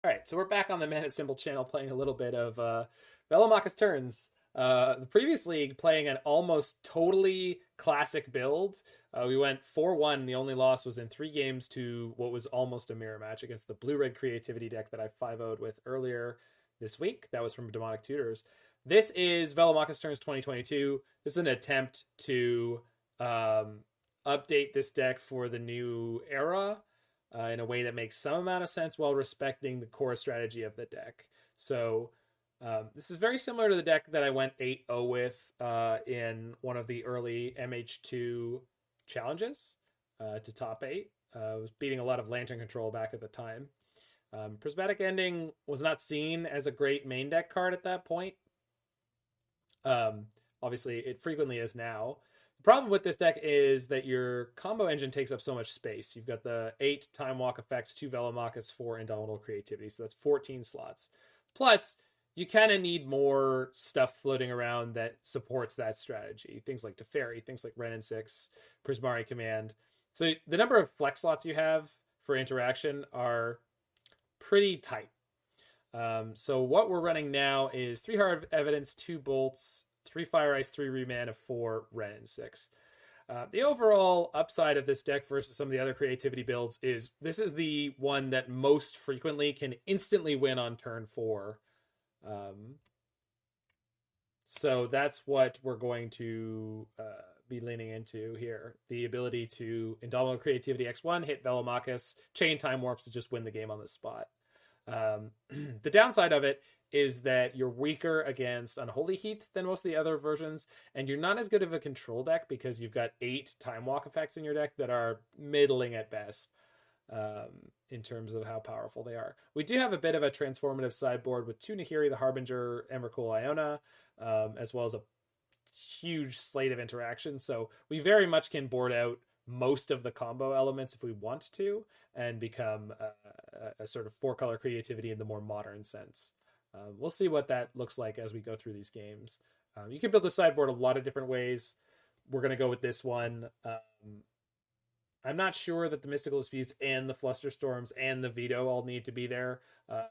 All right, so we're back on the Man at Symbol channel playing a little bit of Velomachus Turns. The previous league playing an almost totally classic build. We went 4-1. The only loss was in 3 games to what was almost a mirror match against the Blue-Red Creativity deck that I 5-0'd with earlier this week. That was from Demonic Tutors. This is Velomachus Turns 2022. This is an attempt to update this deck for the new era. In a way that makes some amount of sense while respecting the core strategy of the deck. So this is very similar to the deck that I went 8-0 with in one of the early MH2 challenges to top 8. I was beating a lot of Lantern Control back at the time. Prismatic Ending was not seen as a great main deck card at that point. Obviously, it frequently is now. The problem with this deck is that your combo engine takes up so much space. You've got the 8 Time Walk effects, 2 Velomachus, 4 Indomitable Creativity, so that's 14 slots. Plus, you kind of need more stuff floating around that supports that strategy. Things like Teferi, things like Wrenn and Six, Prismari Command. So the number of flex slots you have for interaction are pretty tight. So what we're running now is 3 Hard Evidence, 2 Bolts, 3 Fire Ice, 3 Remand, of 4 Wrenn and Six. The overall upside of this deck versus some of the other creativity builds is this is the one that most frequently can instantly win on turn 4. So that's what we're going to be leaning into here. The ability to Indomitable Creativity X1, hit Velomachus, chain Time Warps to just win the game on the spot. The downside of it is that you're weaker against Unholy Heat than most of the other versions, and you're not as good of a control deck because you've got 8 Time Walk effects in your deck that are middling at best in terms of how powerful they are. We do have a bit of a transformative sideboard with 2 Nahiri, the Harbinger, Emrakul, Iona, as well as a huge slate of interactions, so we very much can board out most of the combo elements if we want to and become a sort of 4-color creativity in the more modern sense. We'll see what that looks like as we go through these games. You can build the sideboard a lot of different ways. We're going to go with this one. I'm not sure that the Mystical Disputes and the Flusterstorms and the Veto all need to be there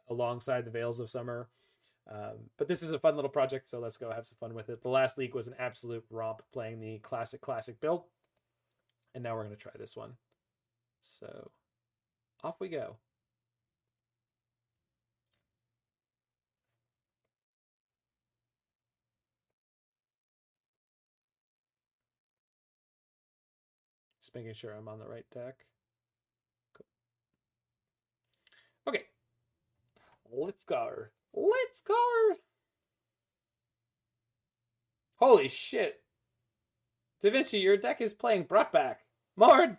alongside the Veils of Summer. But this is a fun little project, so let's go have some fun with it. The last league was an absolute romp playing the classic build. And now we're going to try this one. So off we go. Just making sure I'm on the right deck. Cool. Okay. Let's go. Let's go. Holy shit. Da Vinci, your deck is playing brought back. Mord!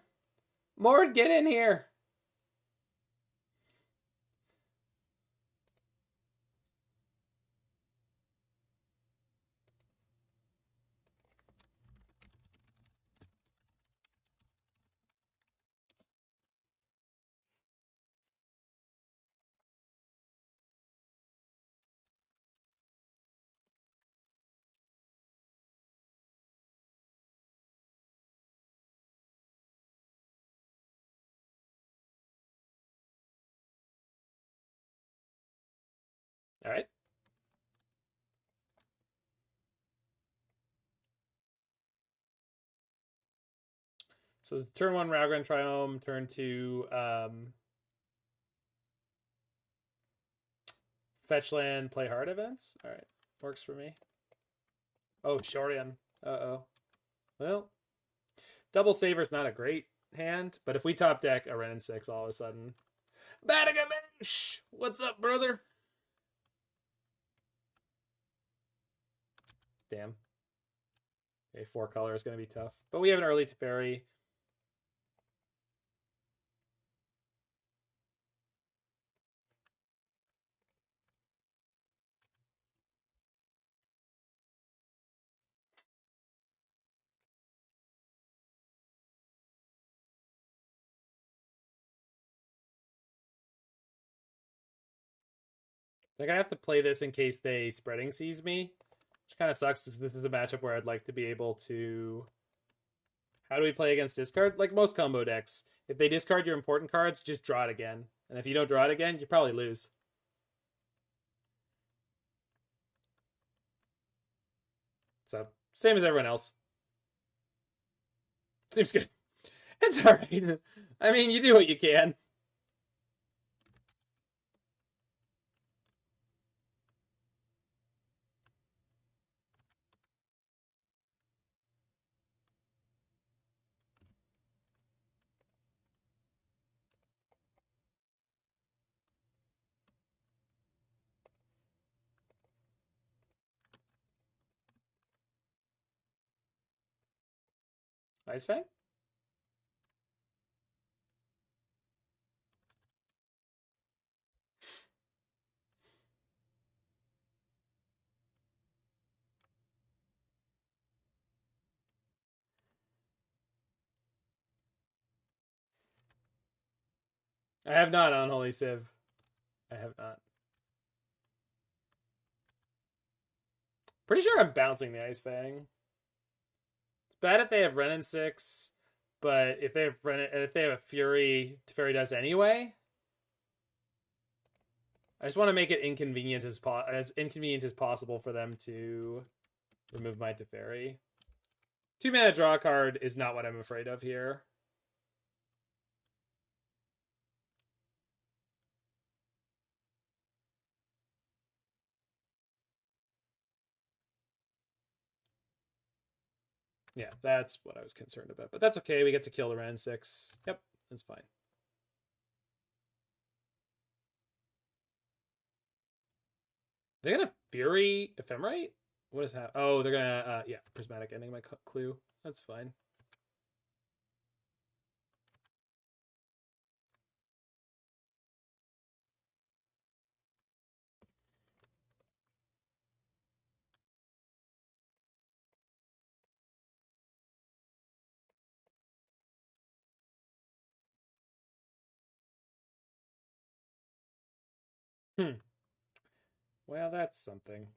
Mord, get in here! All right. So turn 1, Raugrin Triome. Turn 2, fetch land, play hard events. All right. Works for me. Oh, Shorian. Uh-oh. Well, double Saver's not a great hand, but if we top deck a Wrenn and Six all of a sudden. Badagamoosh! What's up, brother? Damn. Okay, 4 color is going to be tough. But we have an early Teferi. Like, I have to play this in case they Spreading Seas me, which kind of sucks because this is a matchup where I'd like to be able to... How do we play against discard? Like most combo decks, if they discard your important cards, just draw it again. And if you don't draw it again, you probably lose. Same as everyone else. Seems good. It's alright. I mean, you do what you can. Ice Fang? I have not on Holy Civ. I have not. Pretty sure I'm bouncing the Ice Fang. It's bad if they have Wrenn and Six, but if they have a Fury, Teferi does anyway. I just want to make it inconvenient as possible for them to remove my Teferi. 2-mana draw card is not what I'm afraid of here. Yeah, that's what I was concerned about. But that's okay. We get to kill the Wrenn and Six. Yep, that's fine. They're gonna Fury Ephemerate? What is that? Oh, they're gonna yeah, Prismatic Ending my clue. That's fine. Well, that's something.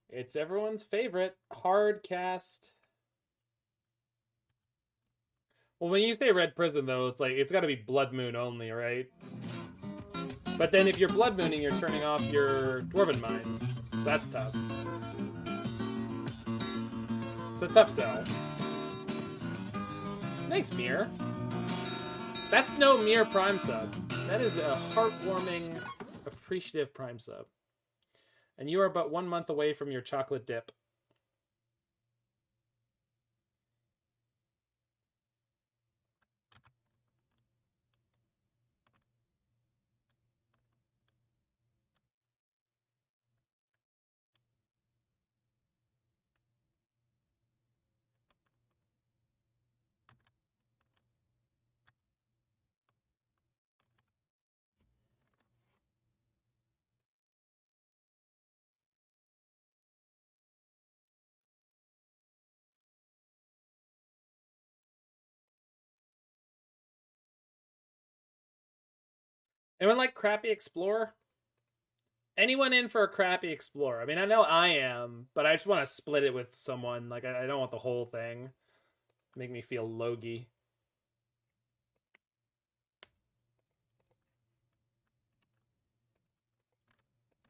It's everyone's favorite hard cast. Well, when you say Red Prison, though, it's like it's got to be Blood Moon only, right? But then if you're Blood Mooning, you're turning off your Dwarven Mines. So that's tough. It's a tough sell. Thanks, Mir. That's no Mir Prime sub. That is a heartwarming, appreciative Prime sub. And you are but 1 month away from your chocolate dip. Anyone like Crappy Explorer? Anyone in for a Crappy Explorer? I mean, I know I am, but I just want to split it with someone. Like, I don't want the whole thing. Make me feel logy.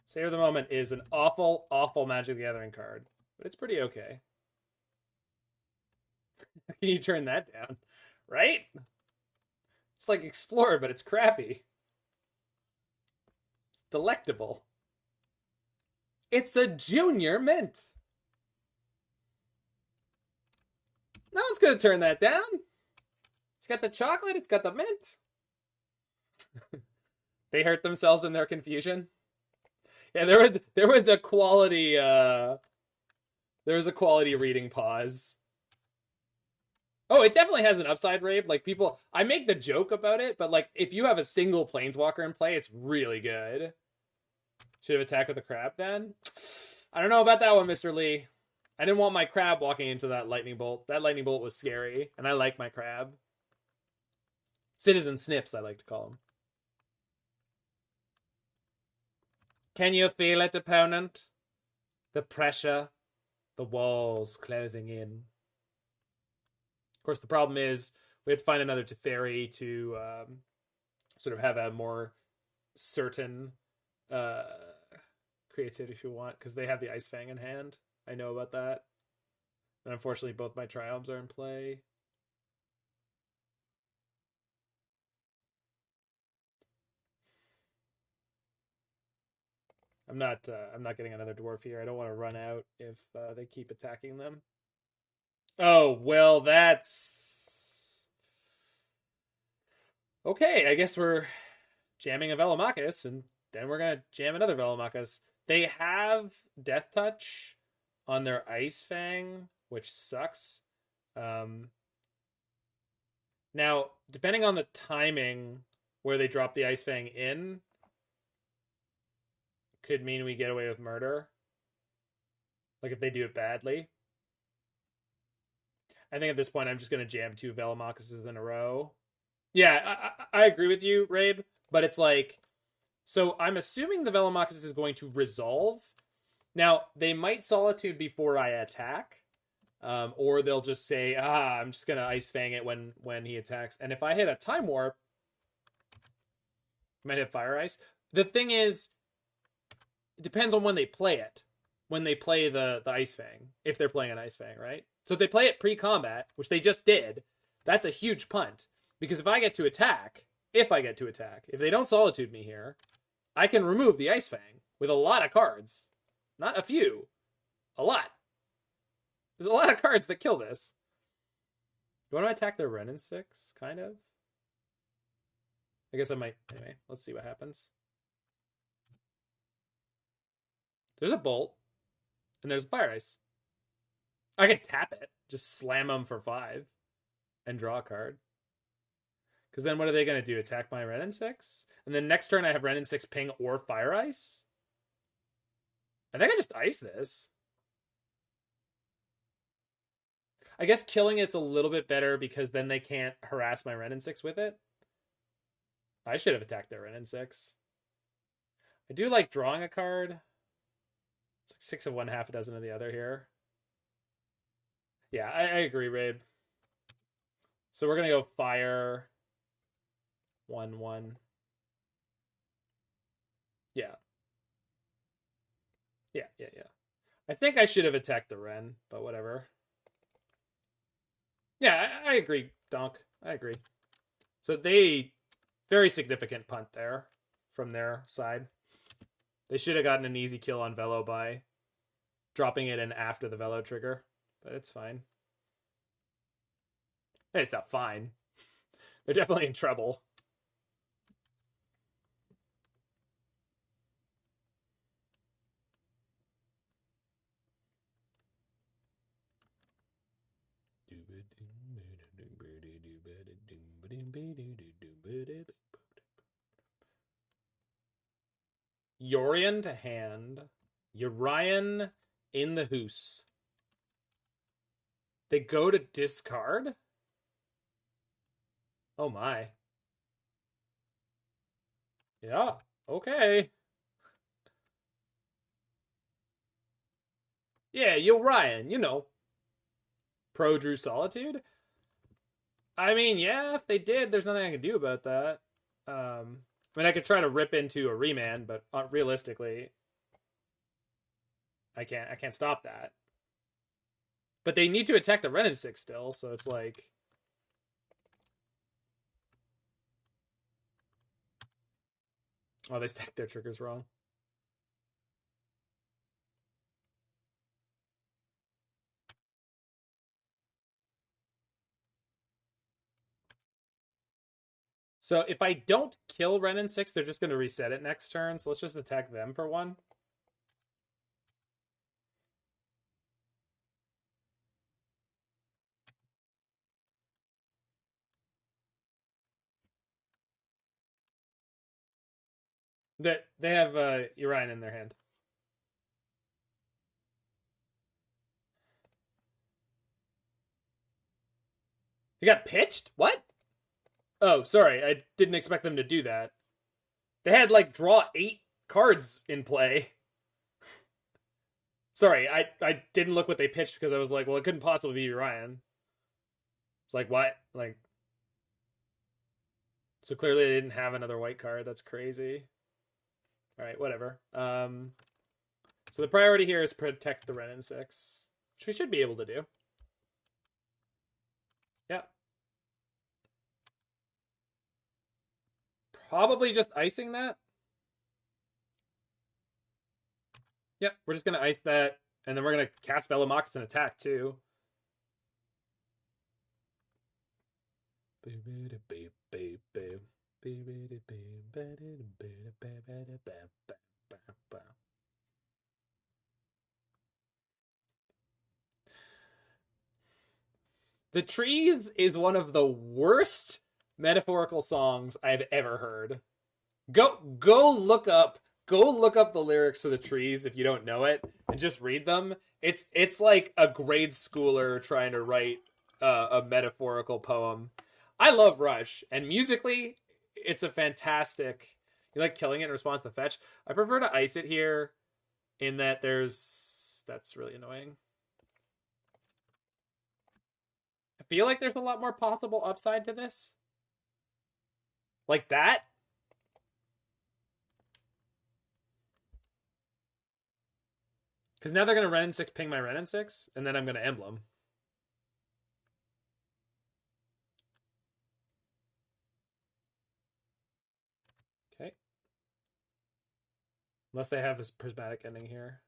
Savor the Moment is an awful, awful Magic the Gathering card, but it's pretty okay. Can you turn that down? Right? It's like Explorer, but it's crappy. It's delectable. It's a junior mint. No one's going to turn that down. It's got the chocolate. It's got the mint. They hurt themselves in their confusion. Yeah, there was a quality reading pause. Oh, it definitely has an upside rave. Like people, I make the joke about it, but like if you have a single Planeswalker in play, it's really good. Should have attacked with a crab then? I don't know about that one, Mr. Lee. I didn't want my crab walking into that lightning bolt. That lightning bolt was scary, and I like my crab. Citizen Snips, I like to call him. Can you feel it, opponent? The pressure, the walls closing in. Of course, the problem is we have to find another Teferi to sort of have a more certain creativity if you want, because they have the Ice Fang in hand. I know about that. And unfortunately, both my Triomes are in play. I'm not getting another dwarf here. I don't want to run out if they keep attacking them. Oh, well, that's... Okay, I guess we're jamming a Velomachus, and then we're going to jam another Velomachus. They have Death Touch on their Ice Fang, which sucks. Now, depending on the timing where they drop the Ice Fang in, could mean we get away with murder. Like if they do it badly. I think at this point I'm just going to jam 2 Velomachuses in a row. Yeah, I agree with you, Rabe, but it's like... So I'm assuming the Velomachus is going to resolve. Now, they might Solitude before I attack. Or they'll just say, I'm just going to Ice Fang it when he attacks. And if I hit a Time Warp, I might hit Fire Ice. The thing is, it depends on when they play it. When they play the Ice Fang. If they're playing an Ice Fang, right? So if they play it pre-combat, which they just did, that's a huge punt. Because if I get to attack, if they don't Solitude me here, I can remove the Ice Fang with a lot of cards. Not a few. A lot. There's a lot of cards that kill this. You want to attack their Wrenn and Six? Kind of. I guess I might. Anyway, let's see what happens. There's a Bolt. And there's Fire Ice. I can tap it. Just slam them for 5. And draw a card. Because then what are they going to do? Attack my Wrenn and Six? And then next turn I have Wrenn and Six ping or Fire Ice? I think I just ice this. I guess killing it's a little bit better because then they can't harass my Wrenn and Six with it. I should have attacked their Wrenn and Six. I do like drawing a card. It's like 6 of one, half a dozen of the other here. Yeah, I agree, Rabe. So we're going to go Fire... 1/1. Yeah. Yeah. I think I should have attacked the Wrenn, but whatever. Yeah, I agree, Donk. I agree. So they... Very significant punt there from their side. They should have gotten an easy kill on Velo by dropping it in after the Velo trigger, but it's fine. Hey, it's not fine. They're definitely in trouble. Yorion to hand. Urion in the Hoos. They go to discard? Oh my. Yeah, okay. Yeah, Urion, you know. Pro Drew Solitude? I mean, yeah, if they did, there's nothing I can do about that. I mean, I could try to rip into a Remand, but realistically, I can't stop that. But they need to attack the Wrenn and Six still, so it's like... Oh, they stacked their triggers wrong. So if I don't kill Wrenn and Six, they're just going to reset it next turn. So let's just attack them for 1. They have Urion in their hand. He got pitched? What? Oh, sorry. I didn't expect them to do that. They had, like, draw 8 cards in play. Sorry, I didn't look what they pitched because I was like, well, it couldn't possibly be Urion. It's like, what? Like... So clearly they didn't have another white card. That's crazy. All right, whatever. So the priority here is protect the Wrenn and Six, which we should be able to do. Yeah. Probably just icing that. Yep, we're just going to ice that, and then we're going to cast Velomachus and attack, too. The Trees is one of the worst metaphorical songs I've ever heard. Go look up the lyrics for The Trees if you don't know it, and just read them. It's like a grade schooler trying to write a metaphorical poem. I love Rush, and musically, it's a fantastic. You like killing it in response to fetch. I prefer to ice it here, in that that's really annoying. I feel like there's a lot more possible upside to this. Like that. Because now they're going to Wrenn and Six ping my Wrenn and Six, and then I'm going to Emblem. Okay. Unless they have this prismatic ending here.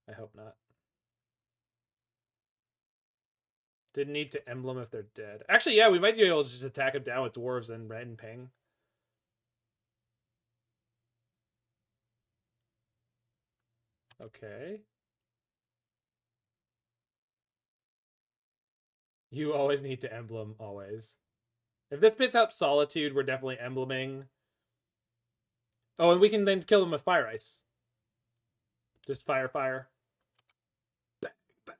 I hope not. Didn't need to Emblem if they're dead. Actually, yeah, we might be able to just attack them down with Dwarves and Red and Ping. Okay. You always need to Emblem, always. If this picks up Solitude, we're definitely Embleming. Oh, and we can then kill them with Fire Ice. Just fire. Bang, bang.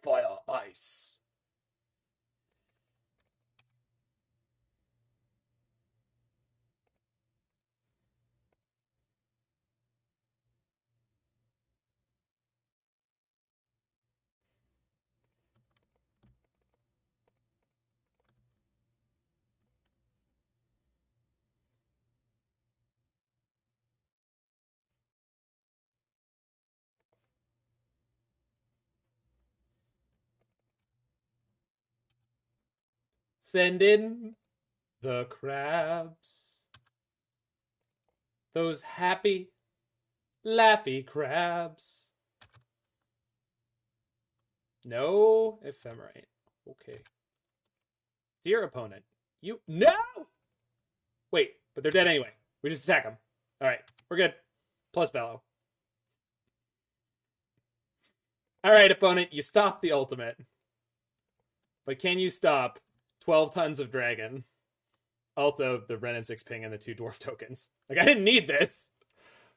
Fire, ice. Send in the crabs. Those happy, laughy crabs. No Ephemerate. Okay. Dear opponent, you... No! Wait, but they're dead anyway. We just attack them. All right, we're good. Plus Velo. All right, opponent, you stop the ultimate. But can you stop 12 tons of dragon? Also, the Wrenn and Six ping and the 2 dwarf tokens. Like, I didn't need this.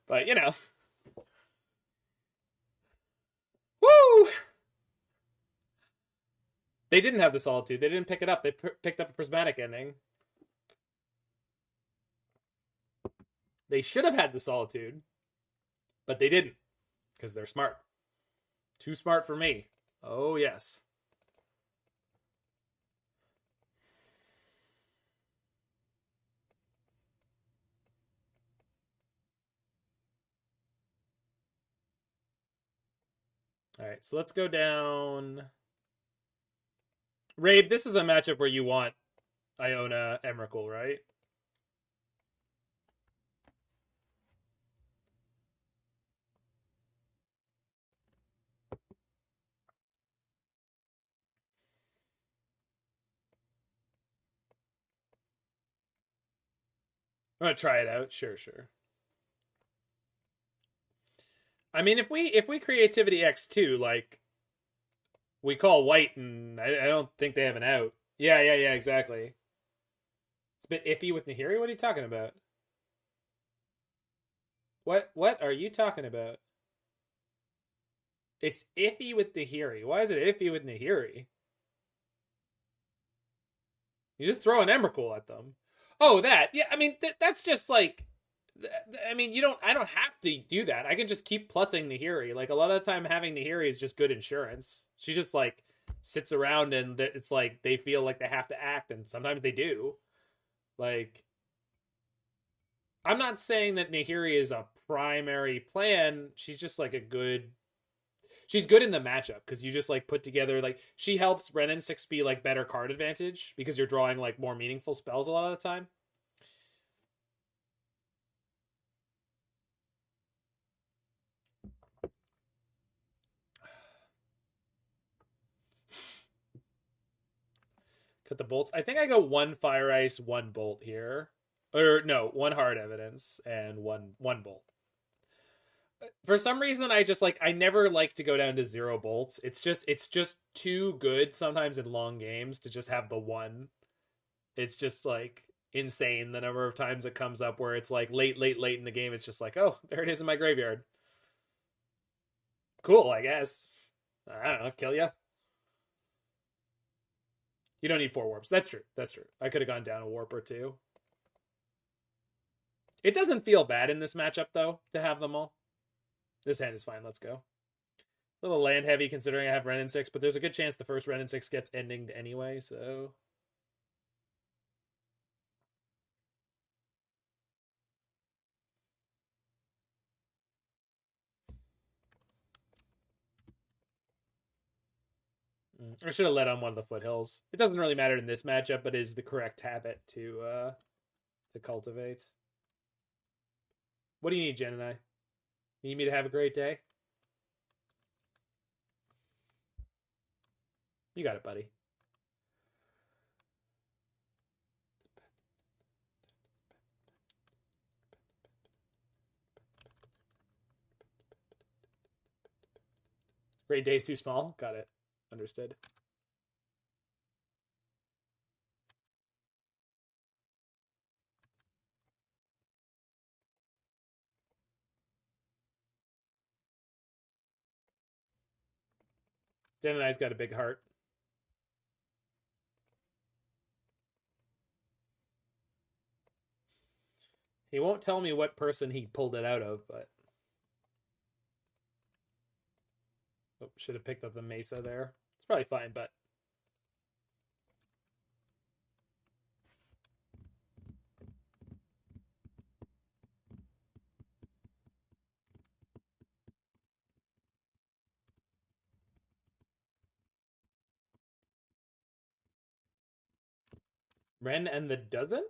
But, you know. Woo! They didn't have the Solitude. They didn't pick it up. They picked up a prismatic ending. They should have had the Solitude. But they didn't. Because they're smart. Too smart for me. Oh, yes. All right, so let's go down. Rabe, this is a matchup where you want Iona, Emrakul, right? I'm gonna try it out. Sure. I mean, if we creativity X2, like, we call white, and I don't think they have an out. Yeah, exactly. It's a bit iffy with Nahiri. What are you talking about? What are you talking about? It's iffy with Nahiri. Why is it iffy with Nahiri? You just throw an Emrakul at them. Oh, that. Yeah, I mean, that's just like... I mean, I don't have to do that. I can just keep plussing Nahiri. Like, a lot of the time having Nahiri is just good insurance. She just, like, sits around and it's like they feel like they have to act, and sometimes they do. Like, I'm not saying that Nahiri is a primary plan. She's just like she's good in the matchup because you just like put together, like, she helps Wrenn and Six be like better card advantage because you're drawing like more meaningful spells a lot of the time. Cut the bolts. I think I go 1 Fire Ice, 1 Bolt here. Or no, 1 Hard Evidence and one Bolt. For some reason, I never like to go down to 0 bolts. It's just too good sometimes in long games to just have the 1. It's just like insane the number of times it comes up where it's like late in the game. It's just like, oh, there it is in my graveyard. Cool, I guess. I don't know, kill ya. You don't need 4 warps. That's true. I could have gone down a warp or 2. It doesn't feel bad in this matchup, though, to have them all. This hand is fine. Let's go. A little land heavy considering I have Wrenn and Six, but there's a good chance the first Wrenn and Six gets endinged anyway, so... I should have led on one of the foothills. It doesn't really matter in this matchup, but is the correct habit to cultivate. What do you need, Jen and I? You need me to have a great day? You got it, buddy. Great day's too small? Got it. Understood. Jen and I's got a big heart. He won't tell me what person he pulled it out of, but... Oh, should have picked up the Mesa there. It's probably fine, but... Wrenn and the Dozen?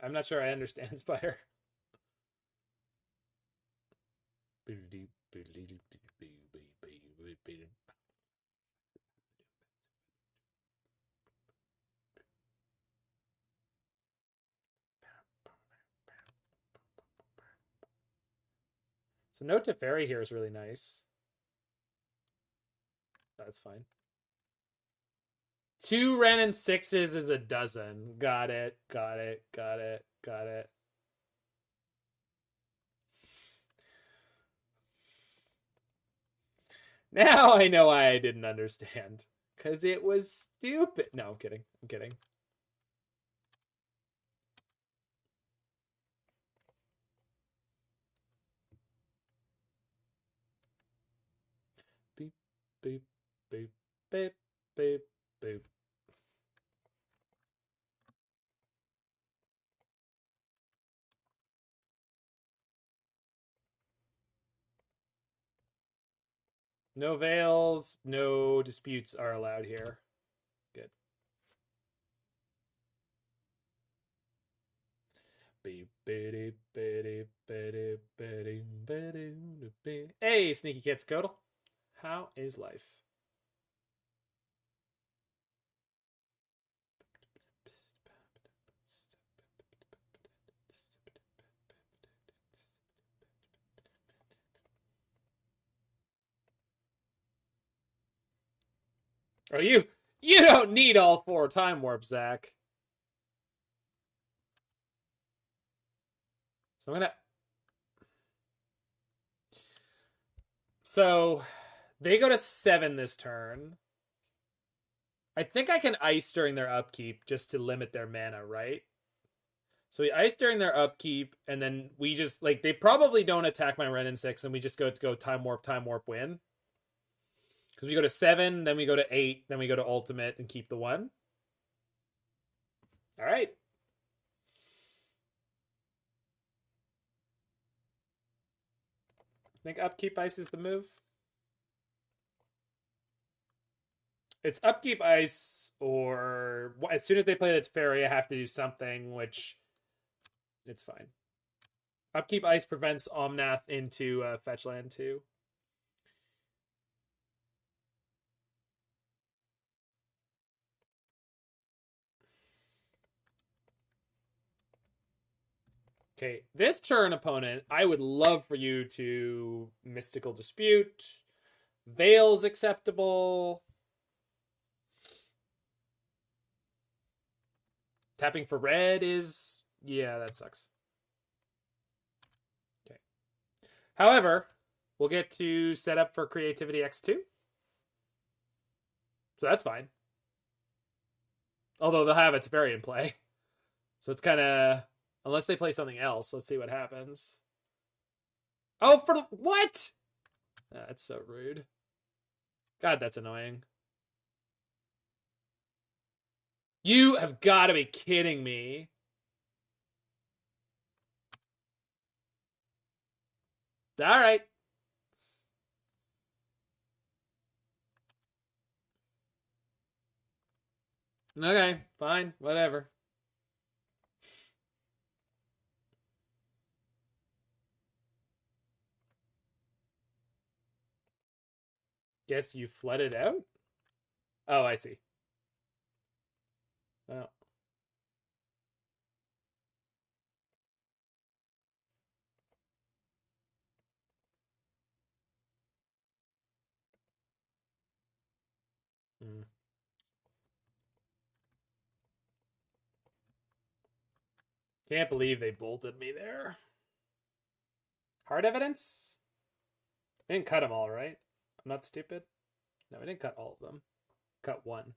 I'm not sure I understand Spire. So no Teferi here is really nice. That's fine. 2 Wrenn and Sixes is a dozen. Got it. Now I know why I didn't understand. Because it was stupid. No, I'm kidding. Beep, beep, beep, beep, beep, beep. No veils, no disputes are allowed here. Good. Hey, Sneaky Quetzalcoatl. How is life? Oh, you don't need all 4 time warps, Zach. So I'm gonna... So they go to 7 this turn. I think I can ice during their upkeep just to limit their mana, right? So we ice during their upkeep, and then we just, like, they probably don't attack my Wrenn and Six, and we just go time warp, win. Because we go to 7, then we go to 8, then we go to ultimate and keep the 1. All right. I think upkeep ice is the move. It's upkeep ice, or as soon as they play the Teferi, I have to do something, which it's fine. Upkeep ice prevents Omnath into fetch land too. Okay, this turn, opponent, I would love for you to Mystical Dispute. Veil's acceptable. Tapping for red is... yeah, that sucks. Okay. However, we'll get to set up for Creativity X2. So that's fine. Although they'll have a Teferi in play. So it's kind of... unless they play something else. Let's see what happens. Oh, for the... what? That's so rude. God, that's annoying. You have got to be kidding me. All right. Okay, fine, whatever. Guess you flooded out? Oh, I see. Oh. Hmm. Can't believe they bolted me there. Hard evidence? I didn't cut them all, right? I'm not stupid. No, I didn't cut all of them. Cut one.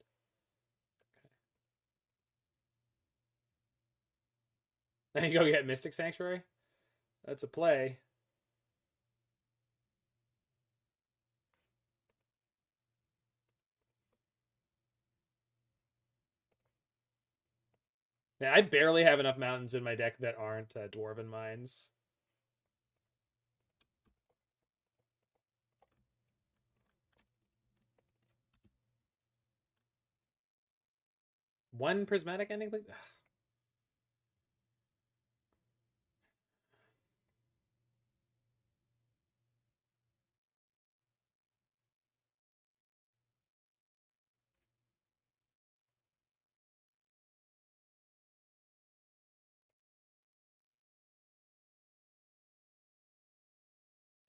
Now you go get Mystic Sanctuary? That's a play. Yeah, I barely have enough mountains in my deck that aren't Dwarven Mines. One prismatic ending, please?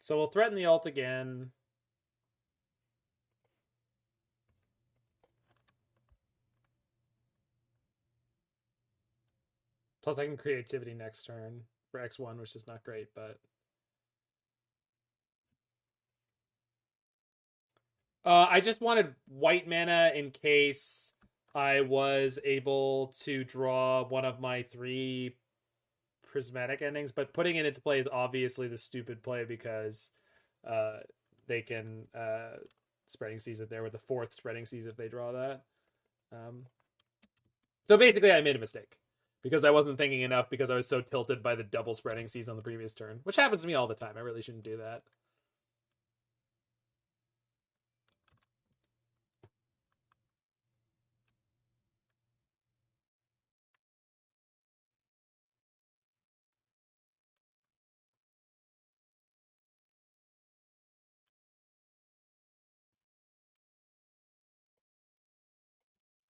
So we'll threaten the ult again. Plus I can Creativity next turn for X1, which is not great, but... I just wanted white mana in case I was able to draw one of my 3 prismatic endings, but putting it into play is obviously the stupid play because they can Spreading Seas it there with the 4th Spreading Seas if they draw that. So basically I made a mistake because I wasn't thinking enough because I was so tilted by the double Spreading Seas on the previous turn, which happens to me all the time. I really shouldn't do that.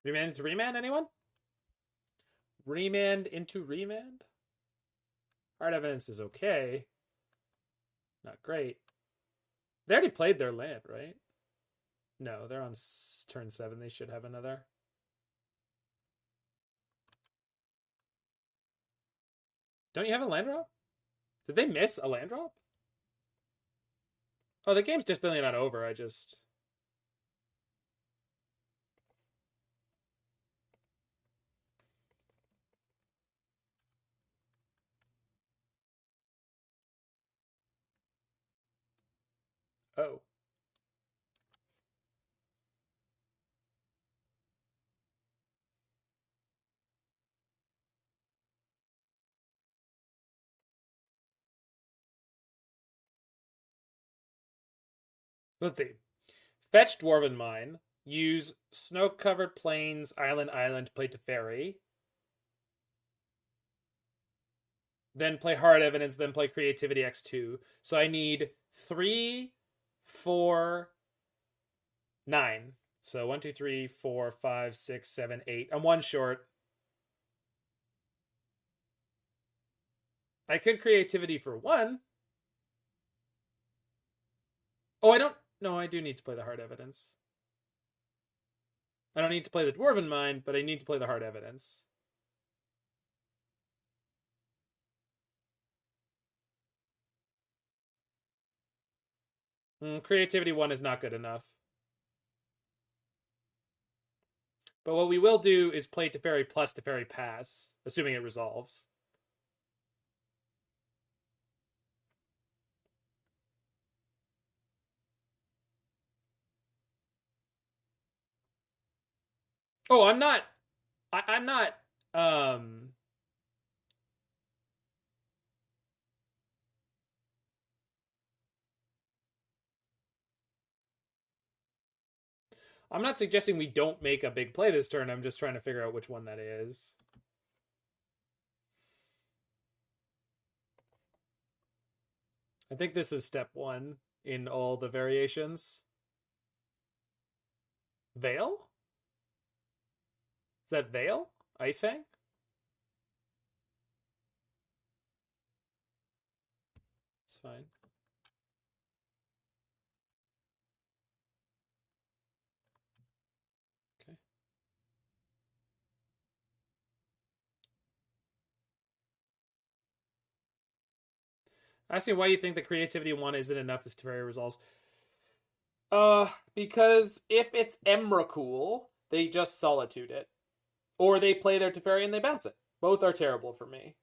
Remand into Remand, anyone? Remand into Remand? Hard evidence is okay. Not great. They already played their land, right? No, they're on turn 7. They should have another. Don't you have a land drop? Did they miss a land drop? Oh, the game's just really not over. I just... Oh. Let's see. Fetch Dwarven Mine. Use Snow-Covered Plains, Island to play Teferi. Then play Hard Evidence, then play Creativity X2. So I need 3, 4, 9. So 1, 2, 3, 4, 5, 6, 7, 8. I'm one short. I could Creativity for 1. Oh, I don't... No, I do need to play the Hard Evidence. I don't need to play the Dwarven Mine, but I need to play the Hard Evidence. Creativity 1 is not good enough. But what we will do is play Teferi plus Teferi pass, assuming it resolves. Oh, I'm not... I'm not... I'm not suggesting we don't make a big play this turn. I'm just trying to figure out which one that is. I think this is step 1 in all the variations. Veil? Is that Veil? Ice Fang? It's fine. Okay. Asking why you think the Creativity 1 isn't enough as Teferi resolves. Because if it's Emrakul, they just Solitude it. Or they play their Teferi and they bounce it. Both are terrible for me.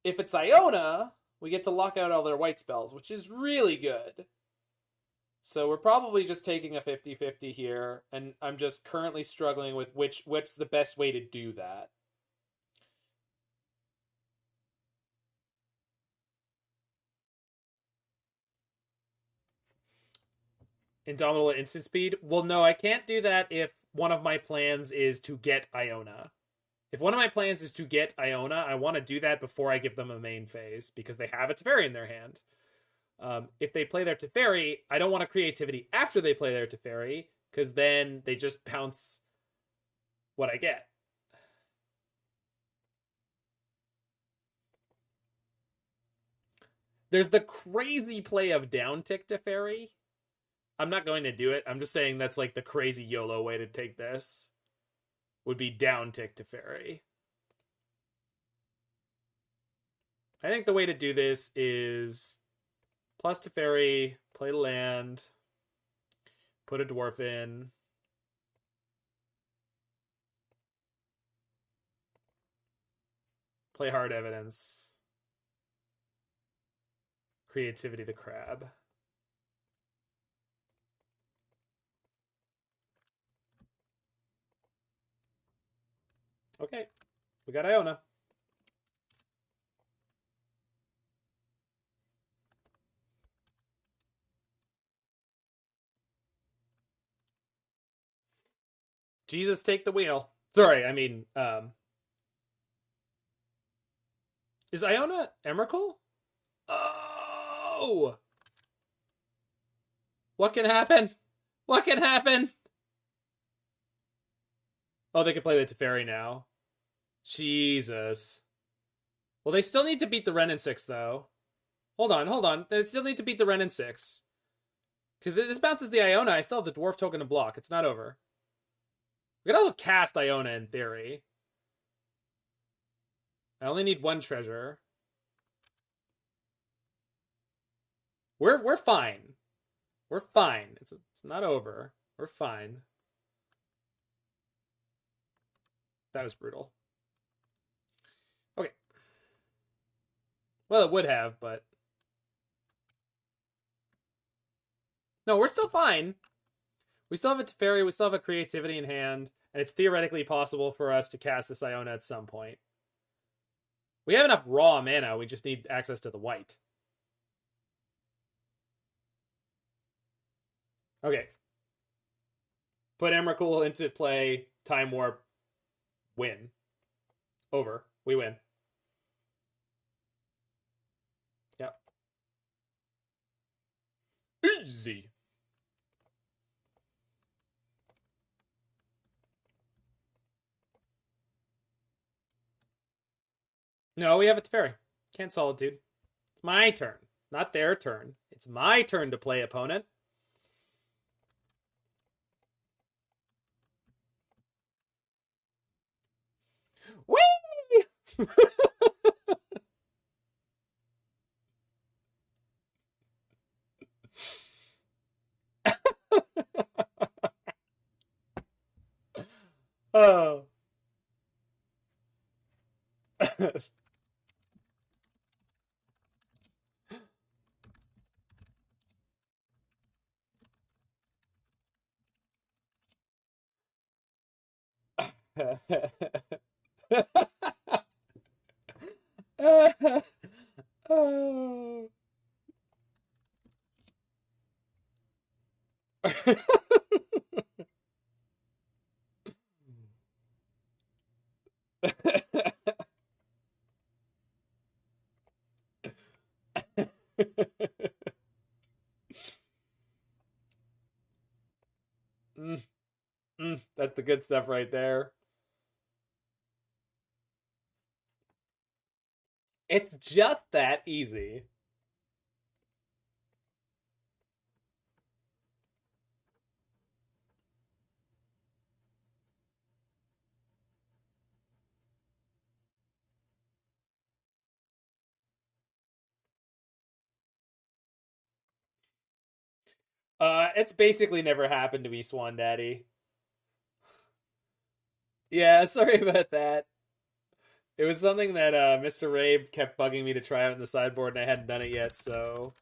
If it's Iona, we get to lock out all their white spells, which is really good. So we're probably just taking a 50-50 here, and I'm just currently struggling with what's the best way to do that. Indomitable instant speed? Well, no, I can't do that if one of my plans is to get Iona. If one of my plans is to get Iona, I want to do that before I give them a main phase, because they have a Teferi in their hand. If they play their Teferi, I don't want a Creativity after they play their Teferi, because then they just pounce what I get. There's the crazy play of downtick Teferi. I'm not going to do it. I'm just saying that's like the crazy YOLO way to take this. Would be downtick Teferi. I think the way to do this is plus Teferi, play the land, put a dwarf in. Play Hard Evidence. Creativity the crab. Okay, we got Iona. Jesus, take the wheel. Sorry, I mean, is Iona Emrakul? Oh! What can happen? What can happen? Oh, they can play the Teferi now. Jesus. Well, they still need to beat the Wrenn and Six, though. Hold on. They still need to beat the Wrenn and Six. Because this bounces the Iona. I still have the dwarf token to block. It's not over. We can also cast Iona in theory. I only need 1 treasure. We're fine. We're fine. It's not over. We're fine. That was brutal. Okay. Well, it would have, but No, we're still fine. We still have a Teferi, we still have a Creativity in hand, and it's theoretically possible for us to cast this Iona at some point. We have enough raw mana, we just need access to the white. Okay. Put Emrakul into play, Time Warp, win. Over. We win. Yep. Easy. No, we have a Teferi. Can't Solitude. It's my turn, not their turn. It's my turn to play opponent. Whee! Oh. Oh. That's the good stuff right there. It's just that easy. It's basically never happened to me, Swan Daddy. Yeah, sorry about that. It was something that Mr. Rabe kept bugging me to try out in the sideboard, and I hadn't done it yet, so...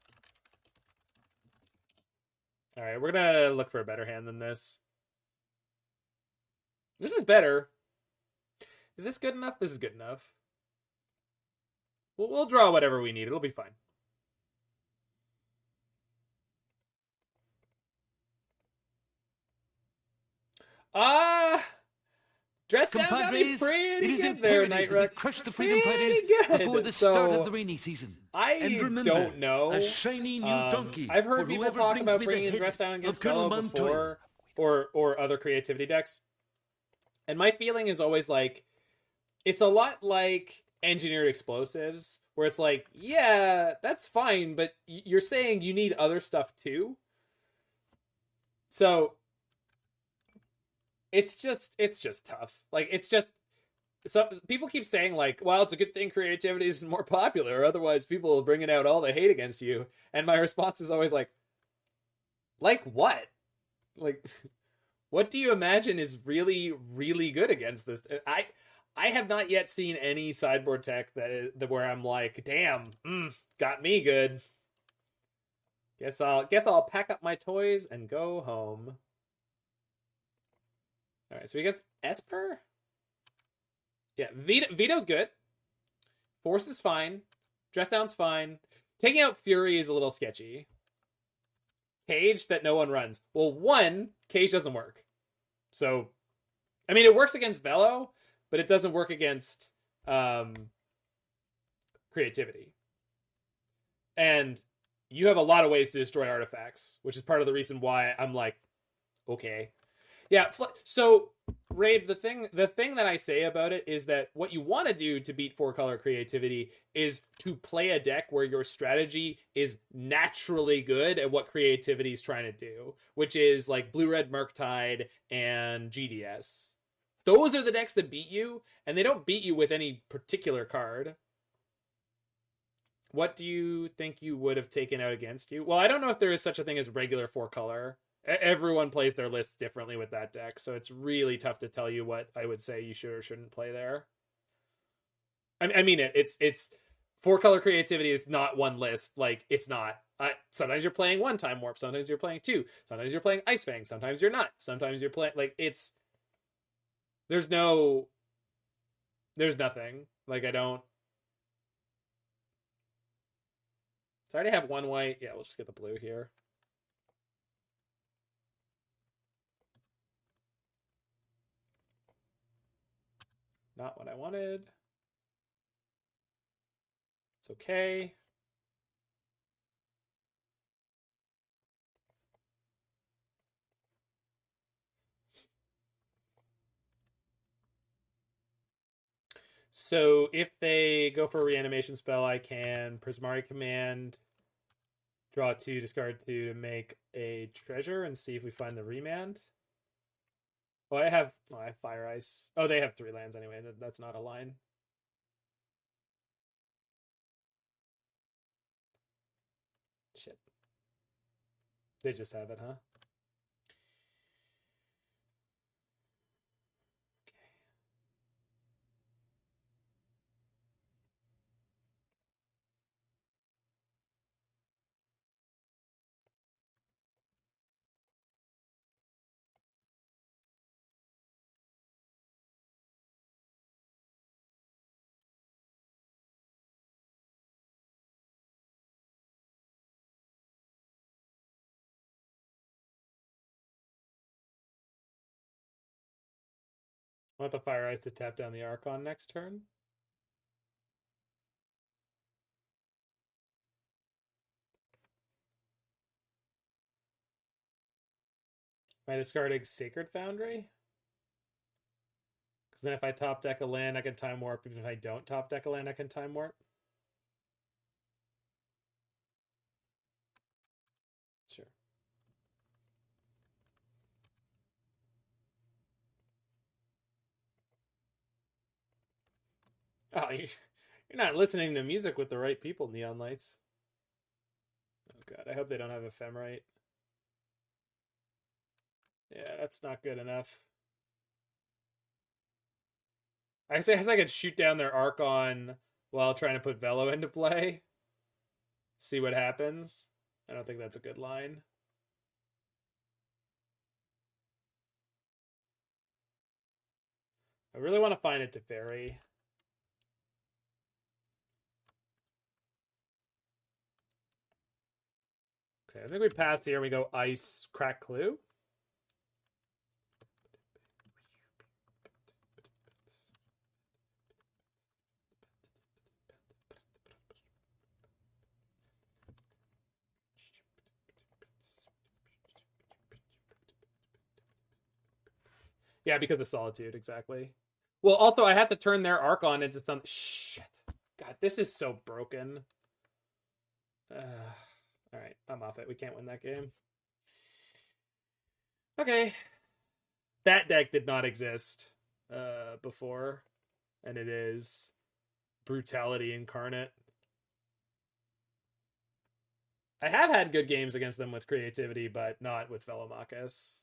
Alright, we're gonna look for a better hand than this. This is better. Is this good enough? This is good enough. We'll draw whatever we need. It'll be fine. Dress down got me pretty good there, Nightrock. Crush the Freedom Fighters before the start of the rainy season. I don't know. A shiny new donkey. I've heard people talk about bringing in Dress Down against Velo before, or other creativity decks. And my feeling is always like, it's a lot like Engineered Explosives, where it's like, yeah, that's fine, but you're saying you need other stuff too. So it's just tough. Like, it's just, so people keep saying like, well, it's a good thing creativity is more popular, otherwise people will bring it out all the hate against you. And my response is always like what? Like, what do you imagine is really, really good against this? I have not yet seen any sideboard tech that where I'm like, damn, got me good. Guess I'll pack up my toys and go home. All right, so we get Esper. Yeah, Veto's good. Force is fine. Dress Down's fine. Taking out Fury is a little sketchy. Cage that no one runs. Well, one, Cage doesn't work. So, I mean, it works against Velo, but it doesn't work against creativity. And you have a lot of ways to destroy artifacts, which is part of the reason why I'm like, okay. Yeah, so Rabe, the thing that I say about it is that what you want to do to beat 4-color creativity is to play a deck where your strategy is naturally good at what creativity is trying to do, which is like Blue-Red Murktide and GDS. Those are the decks that beat you, and they don't beat you with any particular card. What do you think you would have taken out against you? Well, I don't know if there is such a thing as regular 4-color. Everyone plays their list differently with that deck, so it's really tough to tell you what I would say you should or shouldn't play there. I mean, it's 4-color creativity is not one list. Like, it's not. Sometimes you're playing 1 Time Warp, sometimes you're playing 2, sometimes you're playing Ice Fang, sometimes you're not, sometimes you're playing, like, it's, there's nothing. Like, I already have 1 white. Yeah, we'll just get the blue here. Not what I wanted. It's okay. So if they go for a reanimation spell, I can Prismari Command, draw 2, discard 2 to make a treasure and see if we find the Remand. Oh, I have Fire Ice. Oh, they have 3 lands anyway. That's not a line. Shit. They just have it, huh? I want the Fire Ice to tap down the Archon next turn. Am I discarding Sacred Foundry? Because then if I top deck a land, I can Time Warp. Even if I don't top deck a land, I can Time Warp. Sure. Oh, you're not listening to music with the right people, Neon Lights. Oh god, I hope they don't have Ephemerite. Yeah, that's not good enough. I guess I could shoot down their Archon while trying to put Velo into play. See what happens. I don't think that's a good line. I really want to find a Teferi. Okay, I think we pass here. We go Ice, Crack Clue. Yeah, because of Solitude, exactly. Well, also, I have to turn their Archon into some... Shit. God, this is so broken. Alright, I'm off it. We can't win that game. Okay. That deck did not exist before, and it is Brutality Incarnate. I have had good games against them with Creativity, but not with Velomachus.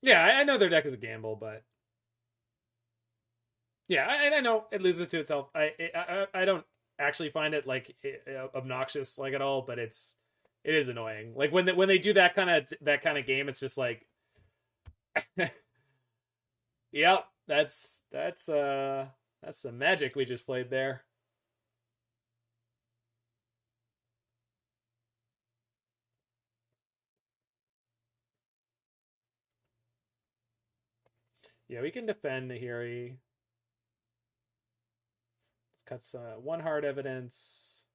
Yeah, I know their deck is a gamble, but yeah, I know it loses to itself. I don't actually find it like obnoxious like at all, but it is annoying. Like when they do that kind of game, it's just like, yep, that's some magic we just played there. Yeah, we can defend Nahiri. Let's cut 1 hard evidence.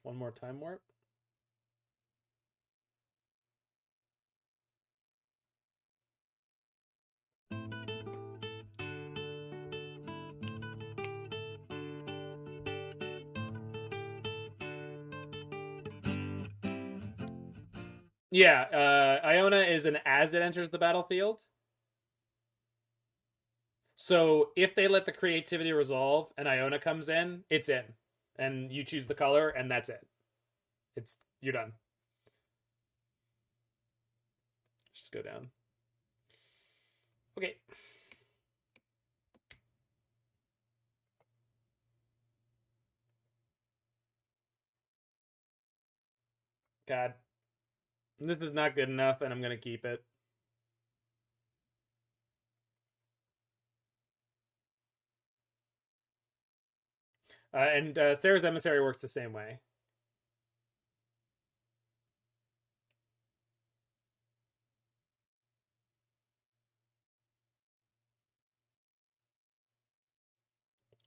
1 more Time Warp. Yeah, Iona is an as it enters the battlefield. So if they let the creativity resolve and Iona comes in, it's in. And you choose the color, and that's it. You're done. Just go down. Okay. God. This is not good enough, and I'm going to keep it. And Thera's Emissary works the same way.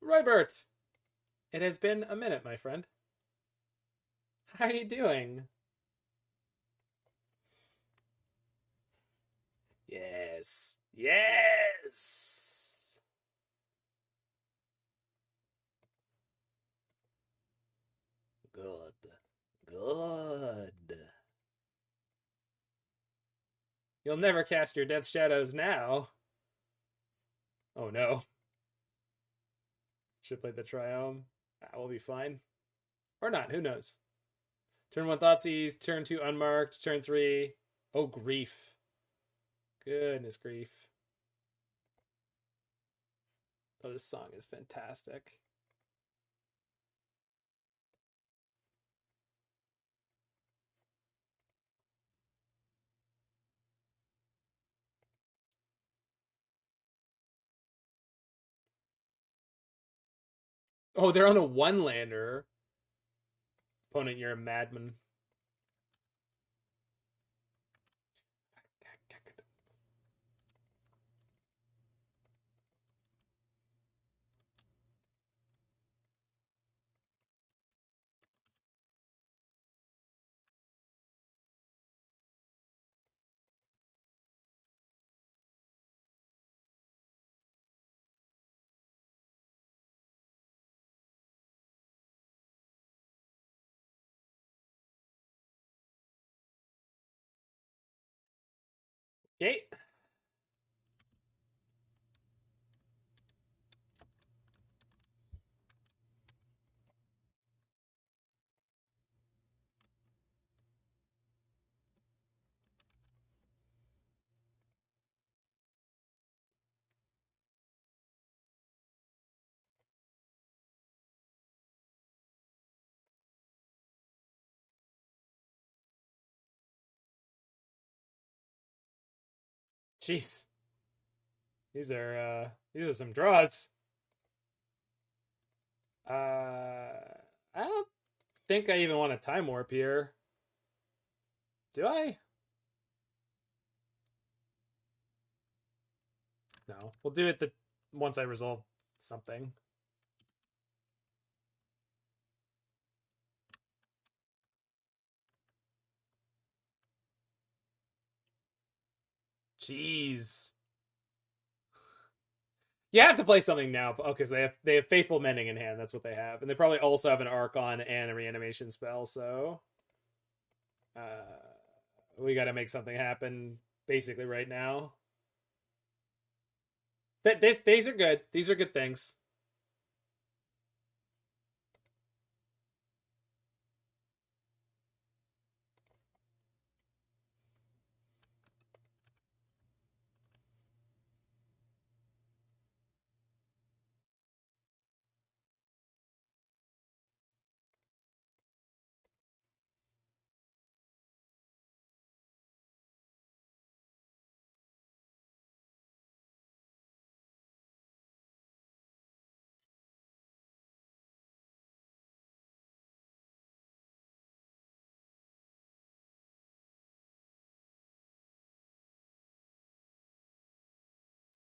Roybert! It has been a minute, my friend. How are you doing? Yes. Yes! Good. Good. You'll never cast your Death Shadows now. Oh no. Should play the Triome. That will be fine. Or not, who knows? Turn 1 Thoughtseize, turn 2 Unmarked, turn 3. Oh, grief. Goodness grief. Oh, this song is fantastic. Oh, they're on a 1-lander. Opponent, you're a madman. Okay. Jeez. These are some draws. I don't think I even want a Time Warp here. Do I? No. We'll do it once I resolve something. Jeez. You have to play something now. Okay, so they have Faithful Mending in hand. That's what they have. And they probably also have an Archon and a Reanimation spell, so we got to make something happen basically right now. These are good. These are good things.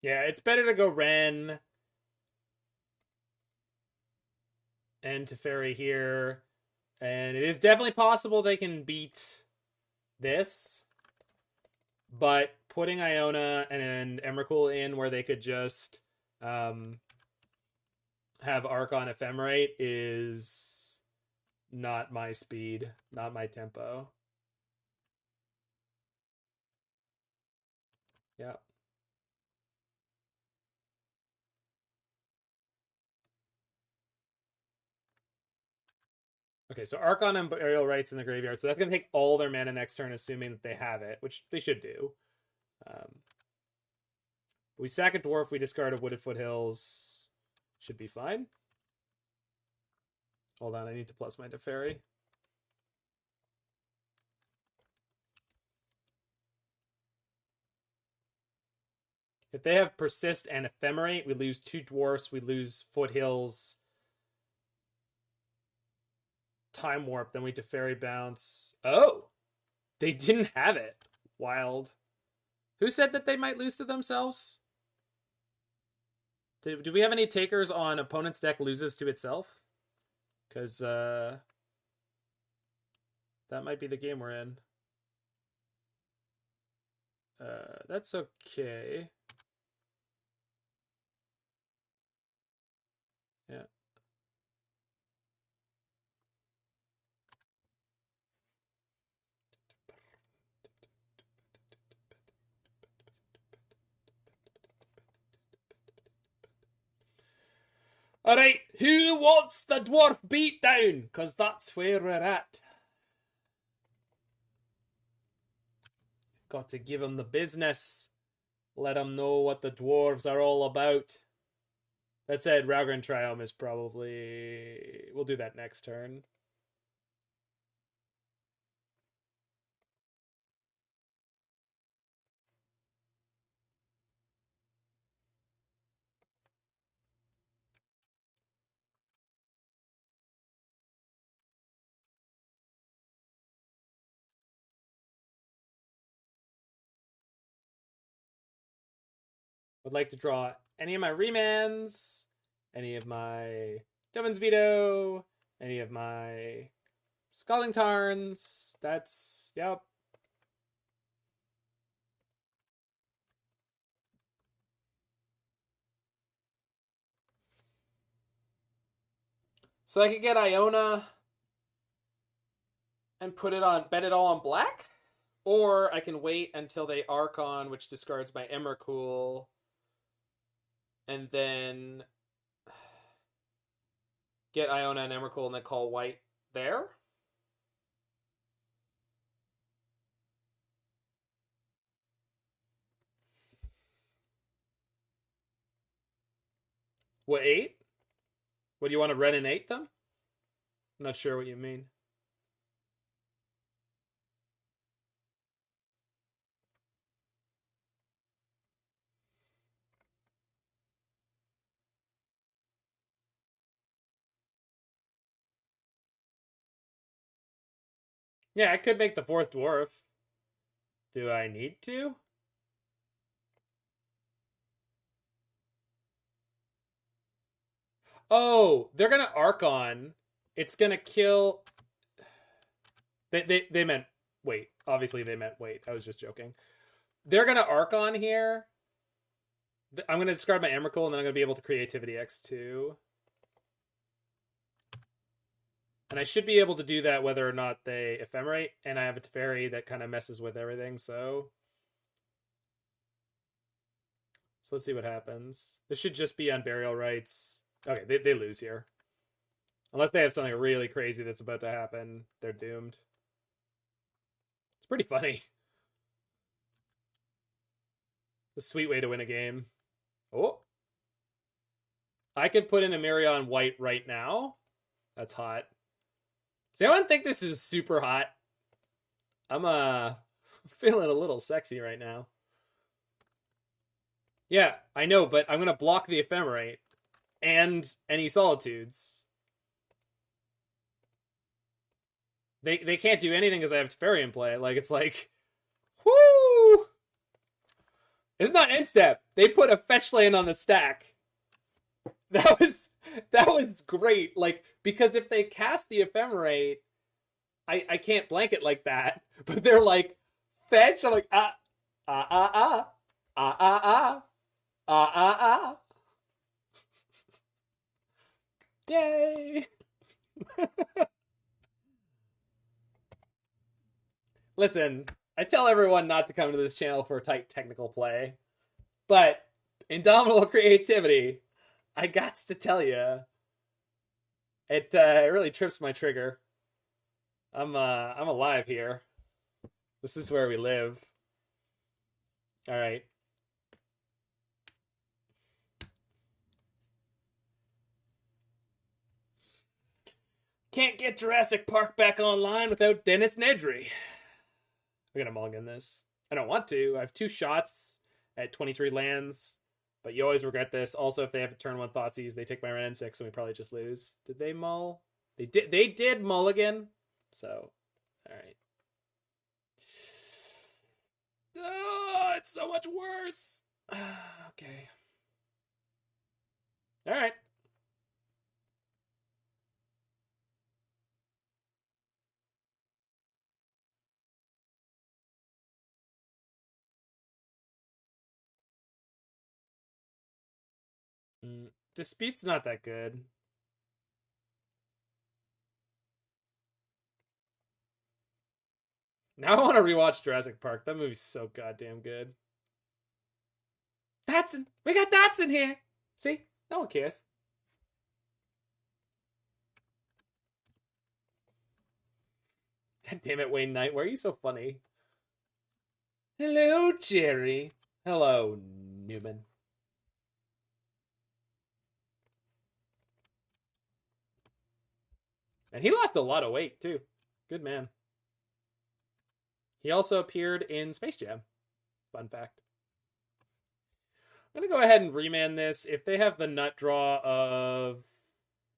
Yeah, it's better to go Wrenn and Teferi here. And it is definitely possible they can beat this. But putting Iona and Emrakul in where they could just have Archon Ephemerate is not my speed, not my tempo. Yeah. Okay, so Archon and Burial Rites in the graveyard. So that's going to take all their mana next turn, assuming that they have it, which they should do. We sack a Dwarf, we discard a Wooded Foothills. Should be fine. Hold on, I need to plus my Teferi. If they have Persist and Ephemerate, we lose 2 Dwarfs, we lose Foothills, Time Warp, then we Teferi bounce. Oh! They didn't have it. Wild. Who said that they might lose to themselves? Do we have any takers on opponent's deck loses to itself? Because that might be the game we're in. That's okay. Yeah. All right, who wants the dwarf beat down? Because that's where we're at. Got to give him the business. Let him know what the dwarves are all about. That said, Raugrin Triome is probably... We'll do that next turn. Would like to draw any of my Remands, any of my Dovin's Veto, any of my Scalding Tarns. That's, yep. So I could get Iona and put it on, bet it all on black, or I can wait until they Archon, which discards my Emrakul, and then get Iona and Emrakul and then call white there. What, 8? What, do you want to Wrenn and 8 them? I'm not sure what you mean. Yeah, I could make the 4th dwarf. Do I need to? Oh, they're gonna Archon. It's gonna kill... They meant wait. Obviously they meant wait. I was just joking. They're gonna Archon here. I'm gonna discard my Emrakul and then I'm gonna be able to Creativity X2. And I should be able to do that whether or not they Ephemerate, and I have a Teferi that kind of messes with everything, so let's see what happens. This should just be on Burial Rites. Okay, they lose here. Unless they have something really crazy that's about to happen, they're doomed. It's pretty funny. The sweet way to win a game. Oh. I could put in Emeria on white right now. That's hot. Does anyone think this is super hot? I'm feeling a little sexy right now. Yeah, I know, but I'm gonna block the Ephemerate and any Solitudes. They can't do anything because I have Teferi in play. Like, it's like, whoo! It's not end step. They put a fetch land on the stack. That was great. Like, because if they cast the Ephemerate, I can't blanket like that. But they're like, fetch. I'm like, Yay! Listen, I tell everyone not to come to this channel for tight technical play, but Indomitable Creativity, I got to tell you, it really trips my trigger. I'm alive here. This is where we live. All right. Can't get Jurassic Park back online without Dennis Nedry. We're gonna mulligan this. I don't want to. I have 2 shots at 23 lands, but you always regret this. Also, if they have a turn 1 Thoughtseize, they take my Wrenn and Six, and we probably just lose. Did they mull? They did. They did mulligan. So, all right. Oh, it's so much worse. Okay. All right. Dispute's not that good. Now I want to rewatch Jurassic Park. That movie's so goddamn good. Datsun! We got Datsun here! See? No one cares. God damn it, Wayne Knight. Why are you so funny? Hello, Jerry. Hello, Newman. And he lost a lot of weight, too. Good man. He also appeared in Space Jam. Fun fact. I'm going to go ahead and remand this. If they have the nut draw of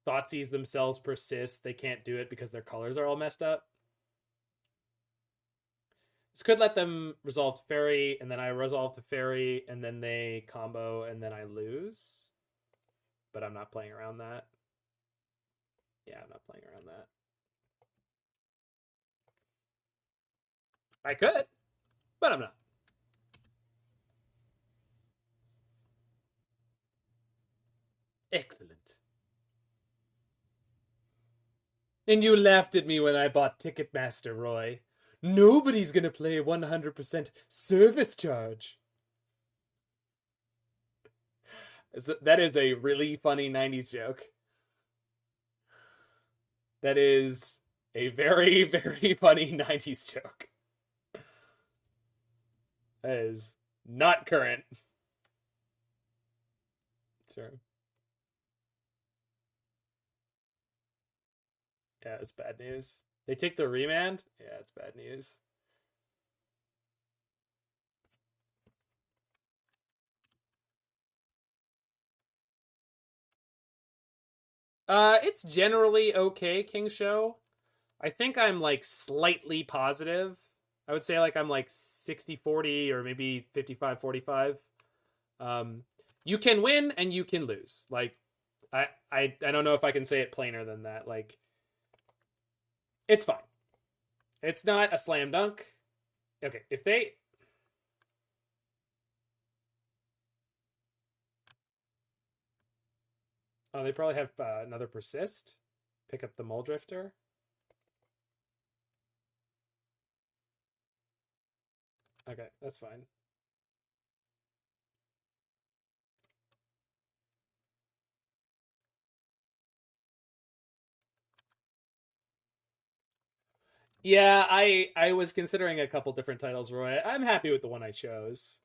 Thoughtseize themselves persist, they can't do it because their colors are all messed up. This could let them resolve Teferi, and then I resolve Teferi, and then they combo, and then I lose. But I'm not playing around that. Yeah, I'm not playing around that. I could, but I'm not. Excellent. And you laughed at me when I bought Ticketmaster, Roy. Nobody's gonna play 100% service charge. That is a really funny 90s joke. That is a very, very funny 90s joke. That is not current. Sure. Yeah, it's bad news. They take the Remand? Yeah, it's bad news. It's generally okay, King Show. I think I'm like slightly positive. I would say like I'm like 60-40 or maybe 55-45. You can win and you can lose. Like I don't know if I can say it plainer than that. Like it's fine. It's not a slam dunk. Okay, if they Oh, they probably have another persist. Pick up the Mole Drifter. Okay, that's fine. Yeah, I was considering a couple different titles, Roy. I'm happy with the one I chose.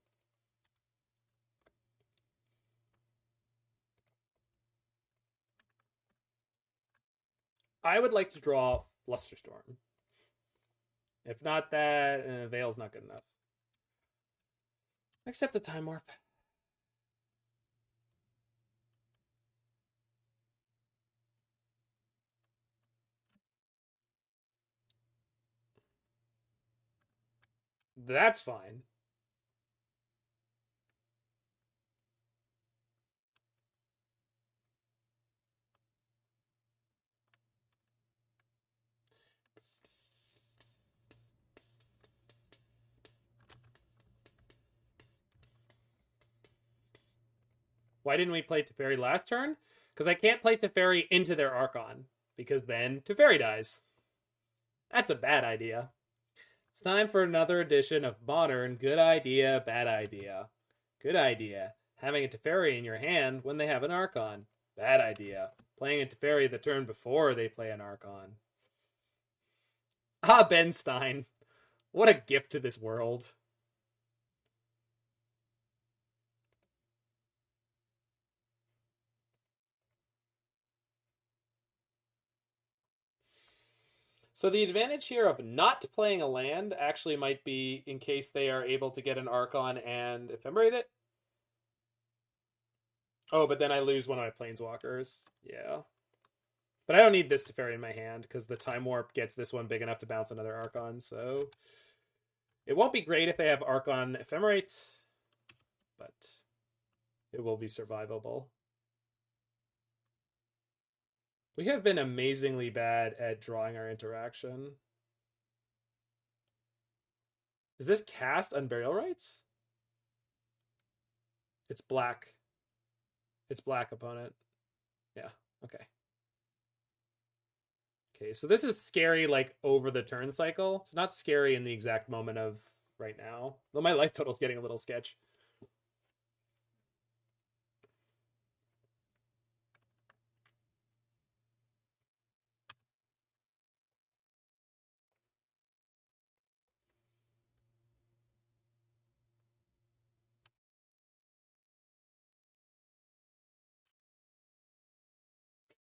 I would like to draw Flusterstorm. If not that, Veil's not good enough. Except the Time Warp. That's fine. Why didn't we play Teferi last turn? Because I can't play Teferi into their Archon, because then Teferi dies. That's a bad idea. It's time for another edition of Modern Good Idea, Bad Idea. Good idea. Having a Teferi in your hand when they have an Archon. Bad idea. Playing a Teferi the turn before they play an Archon. Ah, Ben Stein. What a gift to this world. So the advantage here of not playing a land actually might be in case they are able to get an Archon and ephemerate it. Oh, but then I lose one of my Planeswalkers. Yeah. But I don't need this Teferi in my hand because the Time Warp gets this one big enough to bounce another Archon, so it won't be great if they have Archon ephemerate, but it will be survivable. We have been amazingly bad at drawing our interaction. Is this cast Unburial Rites? It's black. It's black, opponent. Yeah, okay. Okay, so this is scary, like, over the turn cycle. It's not scary in the exact moment of right now. Though my life total's getting a little sketch.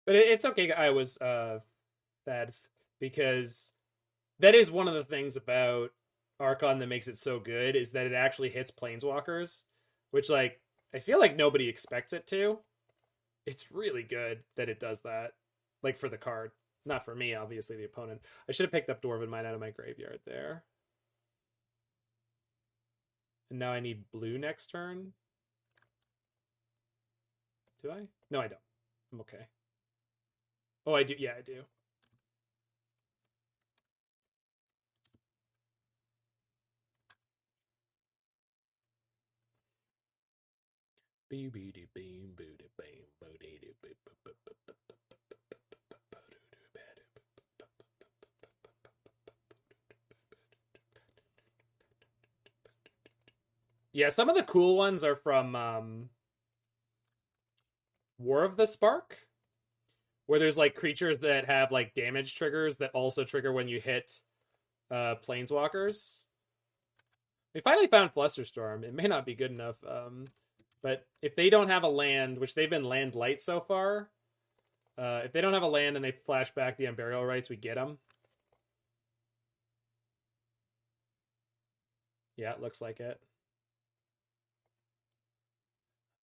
But it's okay. I was bad because that is one of the things about Archon that makes it so good is that it actually hits Planeswalkers, which, like, I feel like nobody expects it to. It's really good that it does that, like, for the card. Not for me, obviously, the opponent. I should have picked up Dwarven Mine out of my graveyard there. And now I need blue next turn. Do I? No, I don't. I'm okay. Oh, I do. Yeah, I do. Yeah, some of the cool ones are from War of the Spark, where there's, like, creatures that have, like, damage triggers that also trigger when you hit Planeswalkers. We finally found Flusterstorm. It may not be good enough, but if they don't have a land, which they've been land light so far, if they don't have a land and they flash back the Unburial Rites, we get them. Yeah, it looks like it.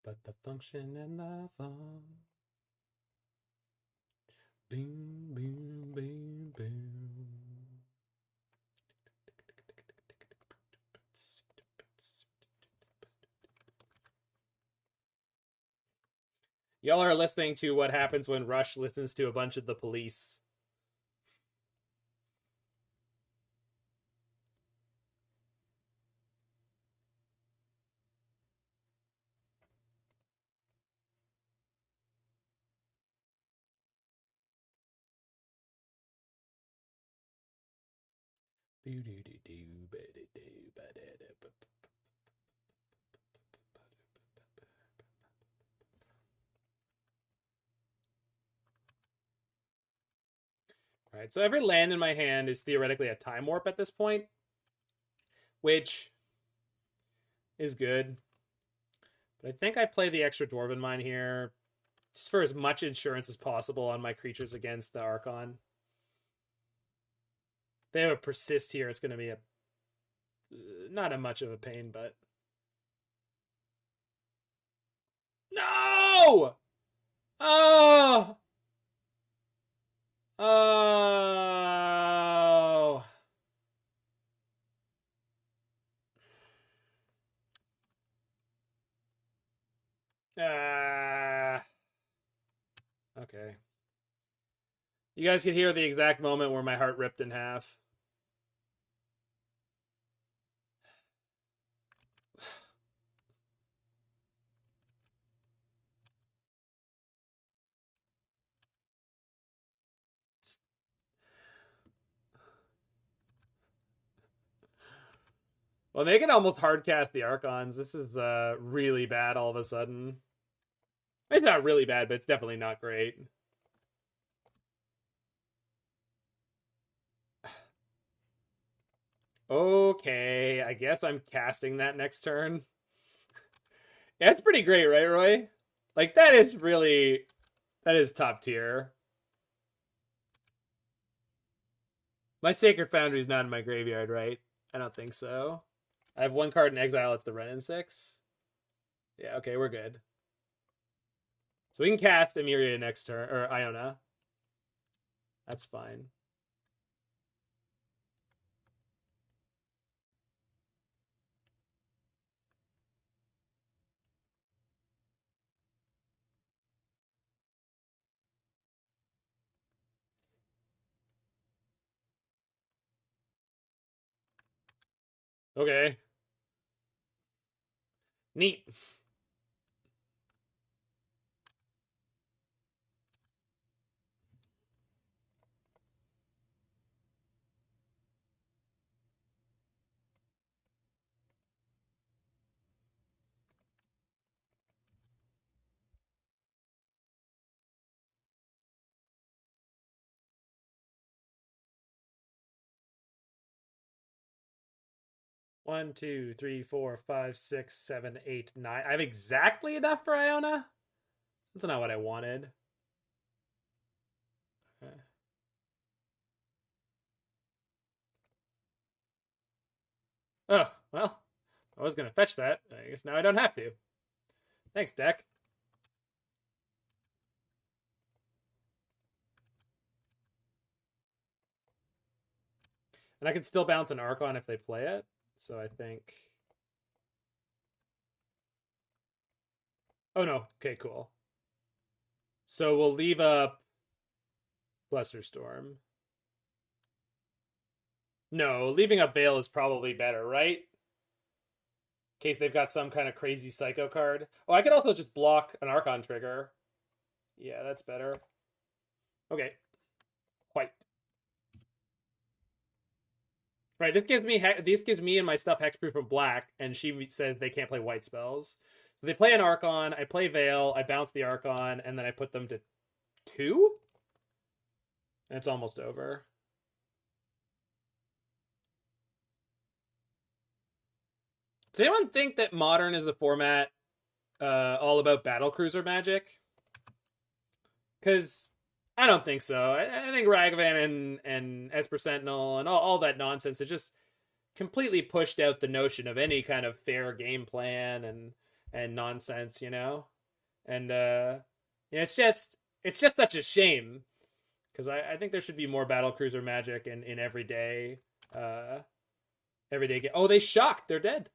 But the function and the fun. Boom, boom, boom, boom. Y'all are listening to what happens when Rush listens to a bunch of the Police. All right, so every land in my hand is theoretically a Time Warp at this point, which is good. But I think I play the extra Dwarven Mine here just for as much insurance as possible on my creatures against the Archon. If they have a Persist here, it's going to be a not a much of a pain, but no! Oh! Oh! Okay. You guys can hear the exact moment where my heart ripped in half. Well, they can almost hardcast the Archons. This is really bad all of a sudden. It's not really bad, but it's definitely not great. Okay, I guess I'm casting that next turn. Yeah, it's pretty great, right, Roy? Like, that is top tier. My Sacred Foundry is not in my graveyard, right? I don't think so. I have one card in exile. It's the Wrenn and Six. Yeah, okay, we're good. So we can cast Emeria next turn, or Iona. That's fine. Okay. Neat. One, two, three, 4, 5, 6, 7, 8, 9. I have exactly enough for Iona? That's not what I wanted. Okay. Oh, well, I was going to fetch that. I guess now I don't have to. Thanks, deck. And I can still bounce an Archon if they play it. So I think... Oh, no. Okay, cool. So we'll leave up Flusterstorm. No, leaving up Veil is probably better, right? In case they've got some kind of crazy Psycho card. Oh, I could also just block an Archon trigger. Yeah, that's better. Okay. White. Right, this gives me and my stuff hexproof from black, and she says they can't play white spells. So they play an Archon, I play Veil, I bounce the Archon, and then I put them to 2? And it's almost over. Does anyone think that Modern is a format all about battlecruiser magic? Because I don't think so. I think Ragavan and Esper Sentinel and all that nonsense is just completely pushed out the notion of any kind of fair game plan and nonsense, you know? And it's just such a shame, because I think there should be more battlecruiser magic in everyday game. Oh, they shocked. They're dead.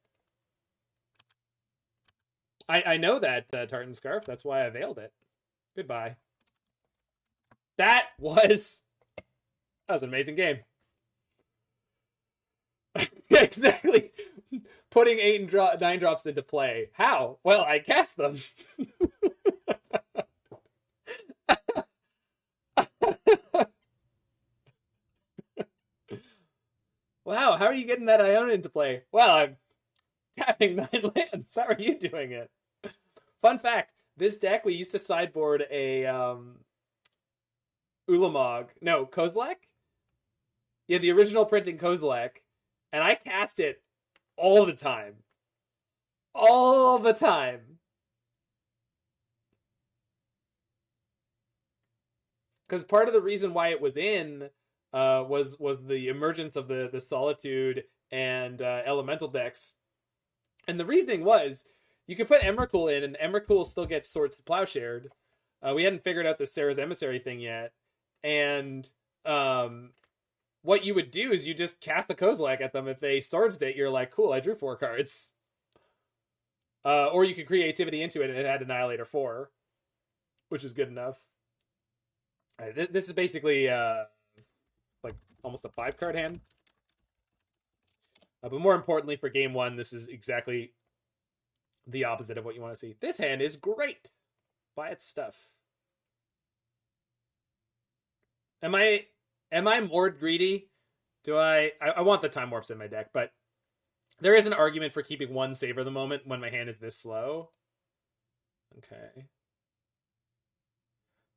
I know that, Tartan Scarf. That's why I veiled it. Goodbye. That was an amazing game. Yeah, exactly. Putting 8 and 9 drops into play. How? Well, I cast them. Wow, how are you getting that Iona into play? Well, I'm tapping 9 lands. How are you doing it? Fun fact, this deck, we used to sideboard a Ulamog. No, Kozilek? Yeah, the original printing Kozilek. And I cast it all the time. All the time. Because part of the reason why it was in was the emergence of the Solitude and Elemental decks. And the reasoning was, you could put Emrakul in, and Emrakul still gets Swords to Plowshared. We hadn't figured out the Sarah's Emissary thing yet. And what you would do is you just cast the Kozilek at them. If they Swords it, you're like, cool, I drew 4 cards. Or you could Creativity into it, and it had Annihilator 4, which is good enough. This is basically like almost a 5-card hand. But more importantly, for game 1, this is exactly the opposite of what you want to see. This hand is great. Buy its stuff. Am I more greedy? Do I want the Time Warps in my deck, but there is an argument for keeping 1 Savor the Moment when my hand is this slow. Okay.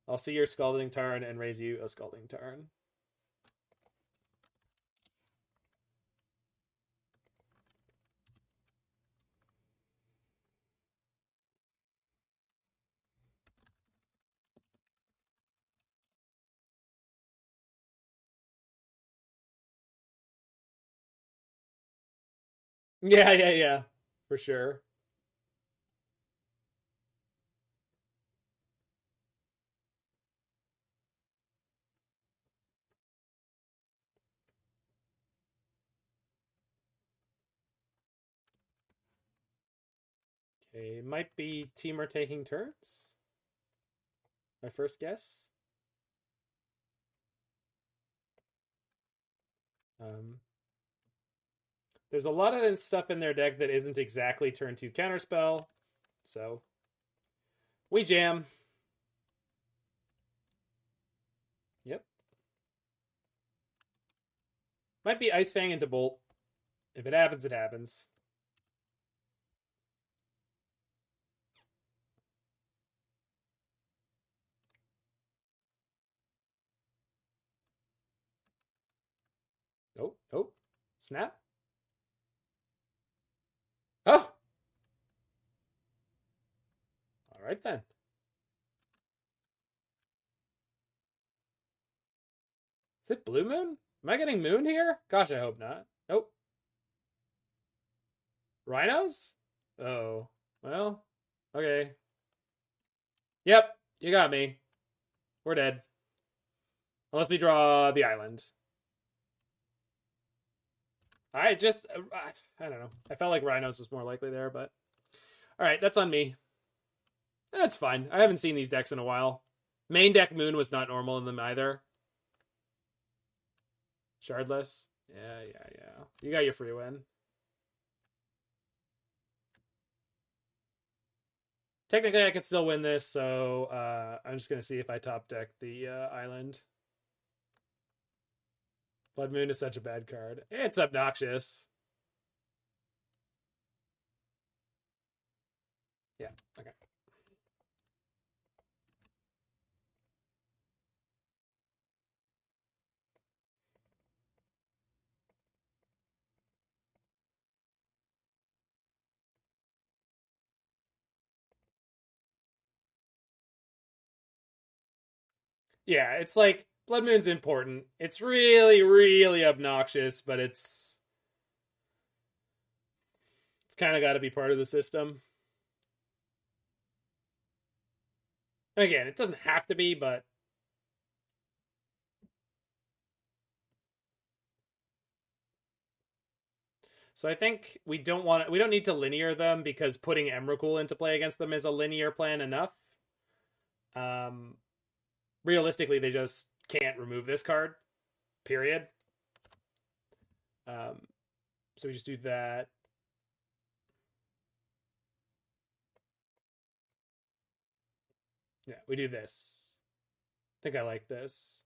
I'll see your Scalding Tarn and raise you a Scalding Tarn. Yeah, for sure. Okay, might be Teamer taking turns. My first guess. There's a lot of stuff in their deck that isn't exactly turn 2 counterspell, so we jam. Yep. Might be Ice Fang into Bolt. If it happens, it happens. Oh. Snap. Oh! Alright then. Is it Blue Moon? Am I getting Moon here? Gosh, I hope not. Nope. Rhinos? Oh. Well, okay. Yep, you got me. We're dead. Unless we draw the island. I don't know. I felt like Rhinos was more likely there, but... Alright, that's on me. That's fine. I haven't seen these decks in a while. Main deck Moon was not normal in them either. Shardless? Yeah. You got your free win. Technically, I could still win this, so I'm just going to see if I top deck the island. Blood Moon is such a bad card. It's obnoxious. Yeah, okay. Yeah, it's like Blood Moon's important. It's really, really obnoxious, but it's kind of got to be part of the system. Again, it doesn't have to be, but so I think we don't need to linear them because putting Emrakul into play against them is a linear plan enough. Realistically, they just can't remove this card. Period. So we just do that. Yeah, we do this. I think I like this.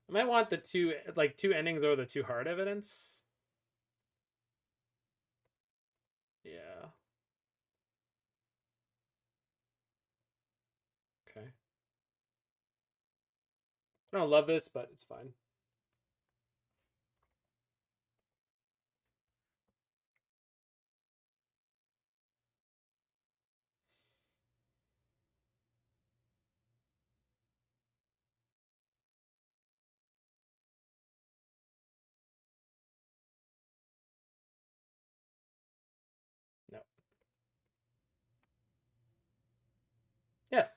I might want the two endings or the two hard evidence. Yeah. Okay. I don't love this, but it's fine. No. Yes.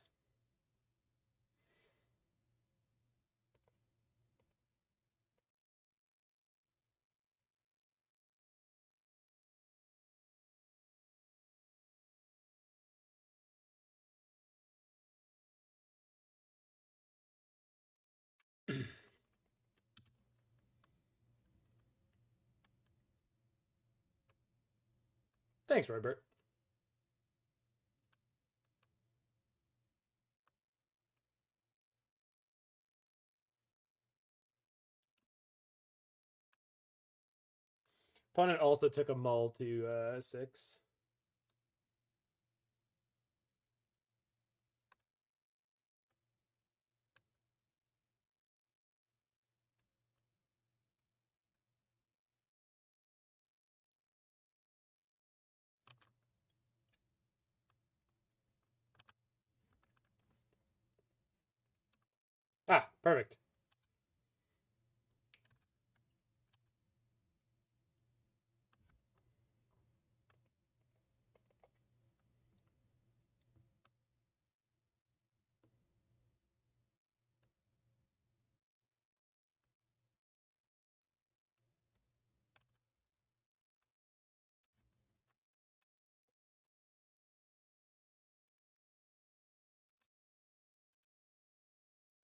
Thanks, Robert. Opponent also took a mull to 6. Ah, perfect.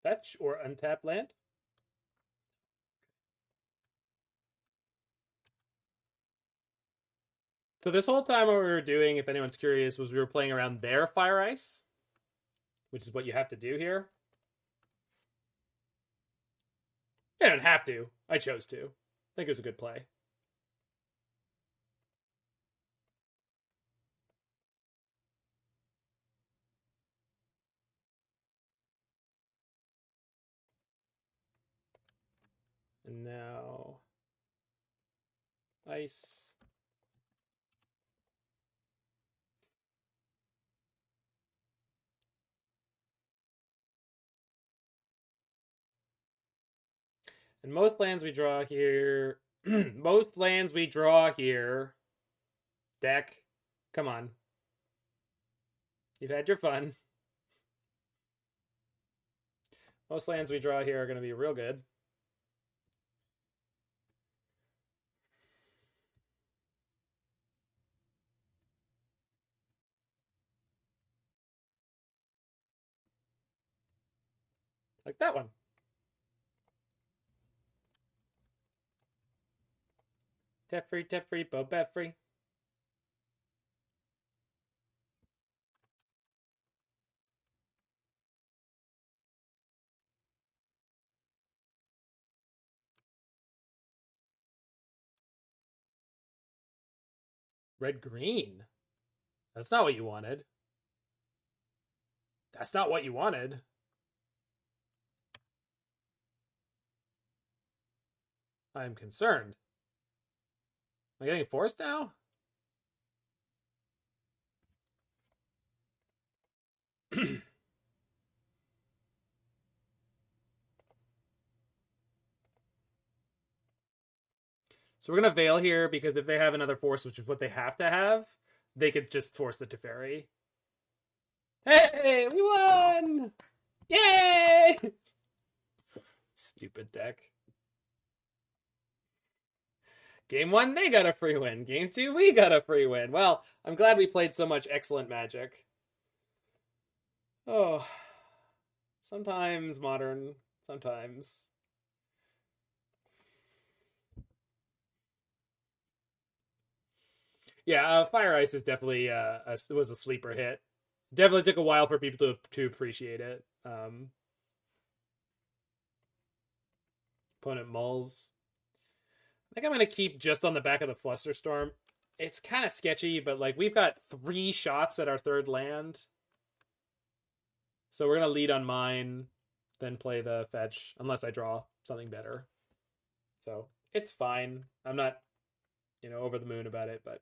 Fetch or untap land? So this whole time what we were doing, if anyone's curious, was we were playing around their Fire Ice, which is what you have to do here. You don't have to. I chose to. I think it was a good play. And now ice. And most lands we draw here, most lands we draw here, deck, come on. You've had your fun. Most lands we draw here are going to be real good. Like that one. Teferi, Bobefri. Red-green. That's not what you wanted. That's not what you wanted. I'm concerned. Am I getting forced now? So we're going to Veil here because if they have another force, which is what they have to have, they could just force the Teferi. Hey, we won! Yay! Stupid deck. Game 1, they got a free win. Game 2, we got a free win. Well, I'm glad we played so much excellent Magic. Oh, sometimes Modern, sometimes. Yeah, Fire Ice is definitely was a sleeper hit. Definitely took a while for people to appreciate it. Opponent mulls. I think I'm going to keep just on the back of the Flusterstorm. It's kind of sketchy, but like we've got 3 shots at our 3rd land. So we're going to lead on mine, then play the fetch, unless I draw something better. So it's fine. I'm not, over the moon about it, but.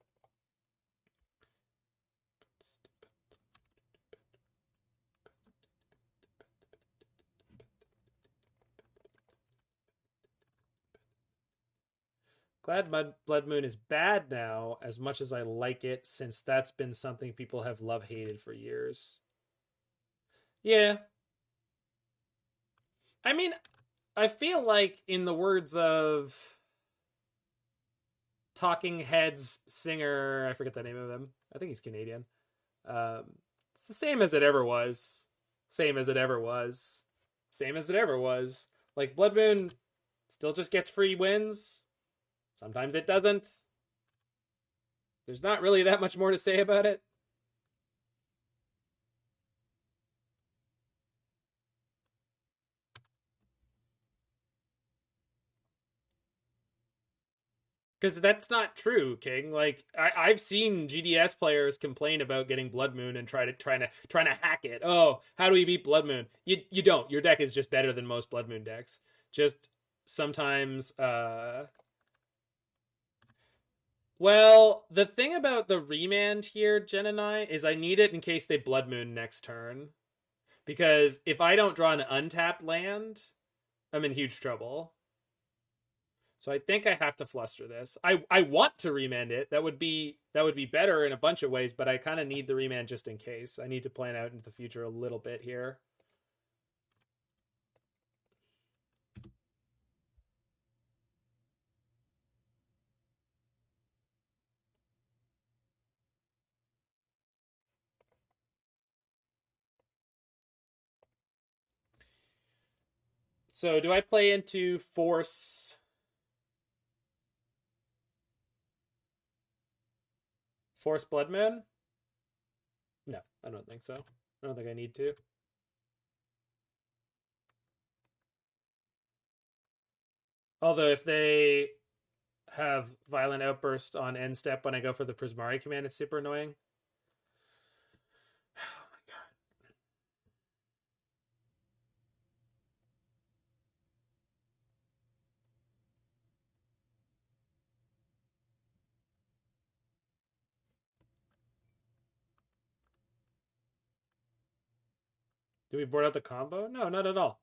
Glad Blood Moon is bad now, as much as I like it, since that's been something people have love-hated for years. Yeah. I mean, I feel like, in the words of Talking Heads singer, I forget the name of him. I think he's Canadian. It's the same as it ever was. Same as it ever was. Same as it ever was. Like, Blood Moon still just gets free wins. Sometimes it doesn't. There's not really that much more to say about it. Because that's not true, King. Like I've seen GDS players complain about getting Blood Moon and trying to hack it. Oh, how do we beat Blood Moon? You don't. Your deck is just better than most Blood Moon decks. Just sometimes well, the thing about the Remand here, Jen and I, is I need it in case they Blood Moon next turn. Because if I don't draw an untapped land, I'm in huge trouble. So I think I have to fluster this. I want to remand it. That would be better in a bunch of ways, but I kind of need the remand just in case. I need to plan out into the future a little bit here. So do I play into Force Blood Moon? No, I don't think so. I don't think I need to. Although if they have Violent Outburst on end step when I go for the Prismari Command, it's super annoying. Oh my god. Do we board out the combo? No, not at all.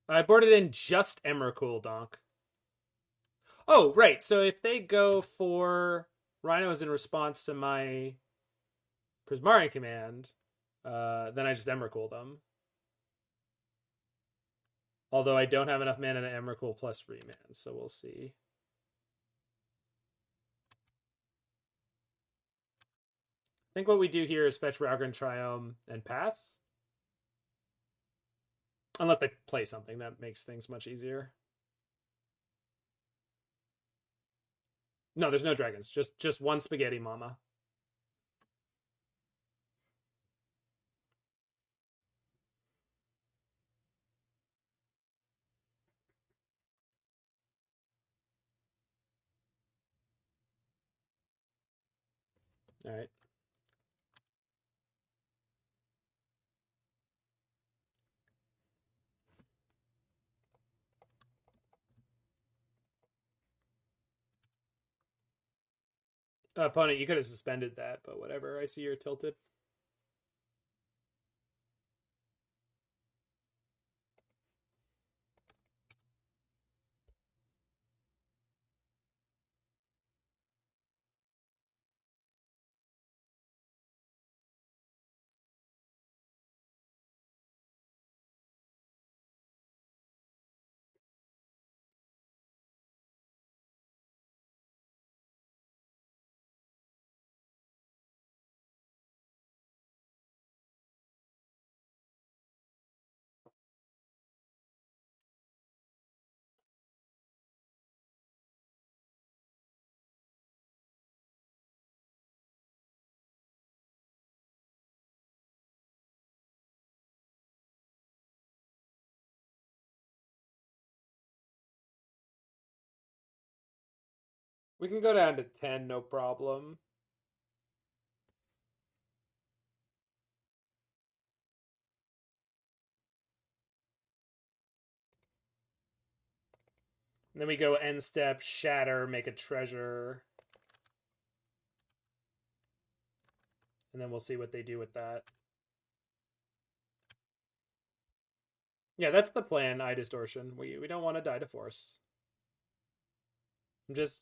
I boarded in just Emrakul, Donk. Oh, right. So if they go for Rhinos in response to my Prismari Command, then I just Emrakul them. Although I don't have enough mana to Emrakul plus Remand, so we'll see. I think what we do here is fetch Raugrin Triome and pass. Unless they play something that makes things much easier. No, there's no dragons. Just one spaghetti mama. All right. Opponent, you could have suspended that, but whatever. I see you're tilted. We can go down to 10, no problem. And then we go end step, shatter, make a treasure. And then we'll see what they do with that. Yeah, that's the plan, Eye Distortion. We don't want to die to Force. I'm just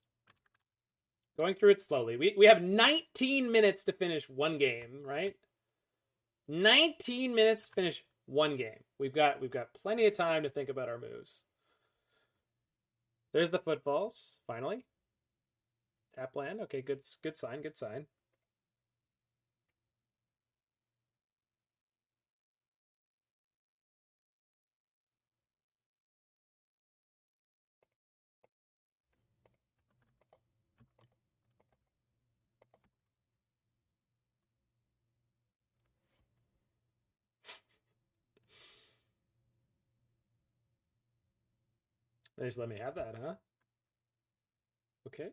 going through it slowly. We have 19 minutes to finish one game, right? 19 minutes to finish one game. We've got plenty of time to think about our moves. There's the Footfalls, finally. Tap land. Okay, good sign, good sign. They just let me have that, huh? Okay.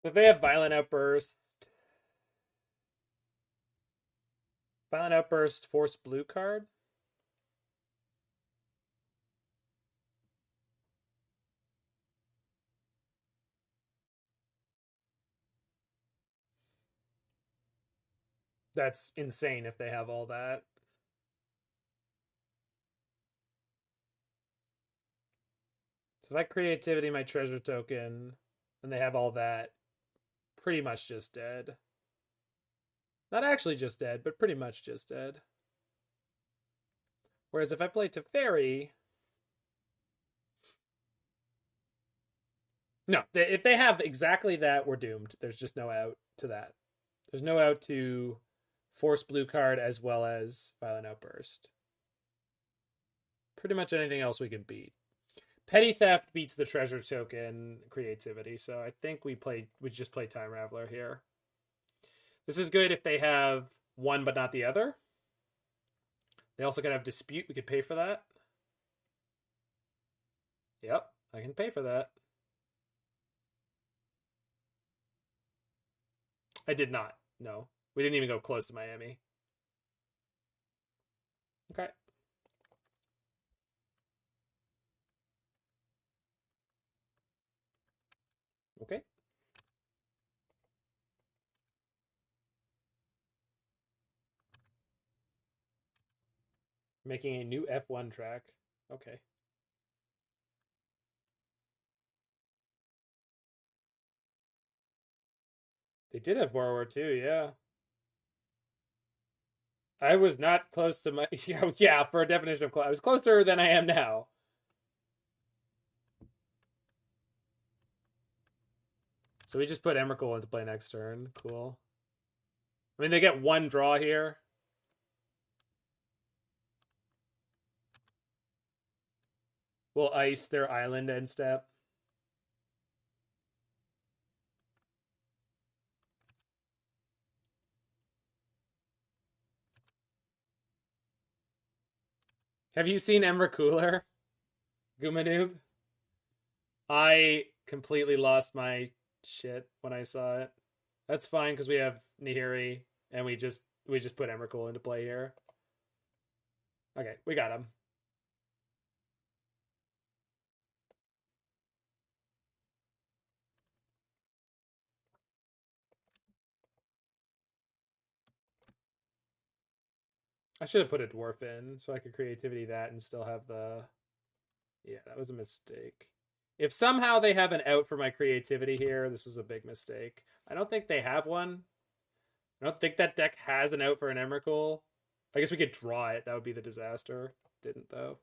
If they have Violent Outburst, force blue card. That's insane if they have all that. So if I creativity my treasure token and they have all that, pretty much just dead. Not actually just dead, but pretty much just dead. Whereas if I play Teferi, no, if they have exactly that, we're doomed. There's just no out to that. There's no out to force blue card as well as Violent Outburst. Pretty much anything else we can beat. Petty Theft beats the treasure token creativity, so I think we just play Time Raveler here. This is good if they have one but not the other. They also could have Dispute. We could pay for that. Yep, I can pay for that. I did not. No. We didn't even go close to Miami. Okay. Okay. Making a new F1 track. Okay. They did have Borrower too, yeah. I was not close to my... Yeah, for a definition of close. I was closer than I am now. So we just put Emrakul into play next turn. Cool. I mean, they get one draw here. We'll ice their island end step. Have you seen Emrakul, Gumanoob? I completely lost my shit when I saw it. That's fine because we have Nahiri and we just put Emrakul into play here. Okay, we got him. I should have put a dwarf in so I could creativity that and still have the... Yeah, that was a mistake. If somehow they have an out for my creativity here, this was a big mistake. I don't think they have one. I don't think that deck has an out for an Emrakul. I guess we could draw it. That would be the disaster. Didn't, though.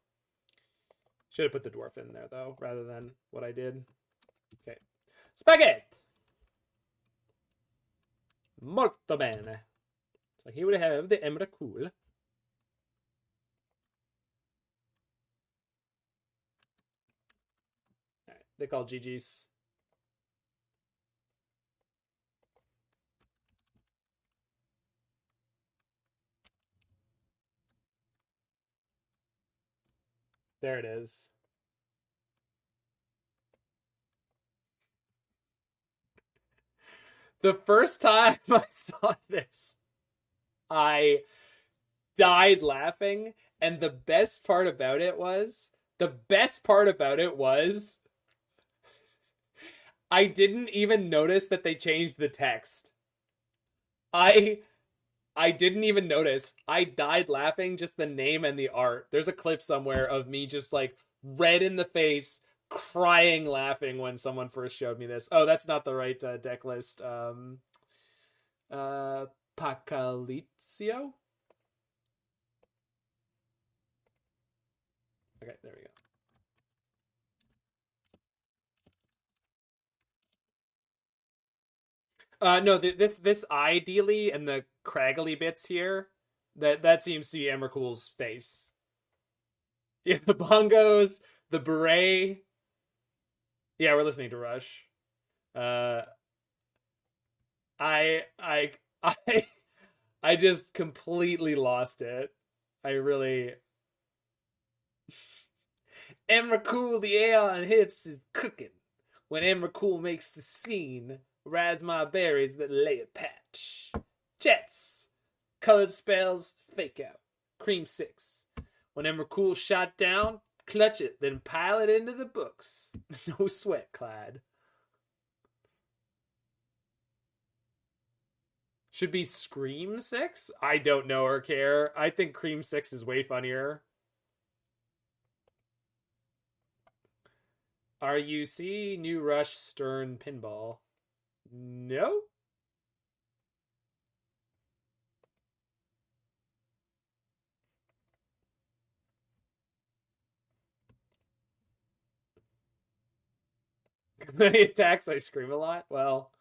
Should have put the dwarf in there, though, rather than what I did. Okay. Spaghetti! Molto bene. So here we have the Emrakul. Alright, they call GG's. There it is. The first time I saw this, I died laughing, and the best part about it was I didn't even notice that they changed the text. I didn't even notice. I died laughing, just the name and the art. There's a clip somewhere of me just like red in the face, crying laughing when someone first showed me this. Oh, that's not the right deck list. Pacalizio? Okay, there we go. No, this ideally and the craggly bits here, that seems to be Emrakul's face. Yeah, the bongos, the beret. Yeah, we're listening to Rush. I I just completely lost it. I really... Emrakul the Aeon hips is cooking when Emrakul makes the scene. Raz my berries that lay a patch. Jets. Colored spells, fake out. Cream 6. When Emrakul shot down, clutch it, then pile it into the books. No sweat, Clyde. Should be Scream 6? I don't know or care. I think Cream 6 is way funnier. RUC, New Rush, Stern, Pinball. No? Many attacks, I scream a lot? Well...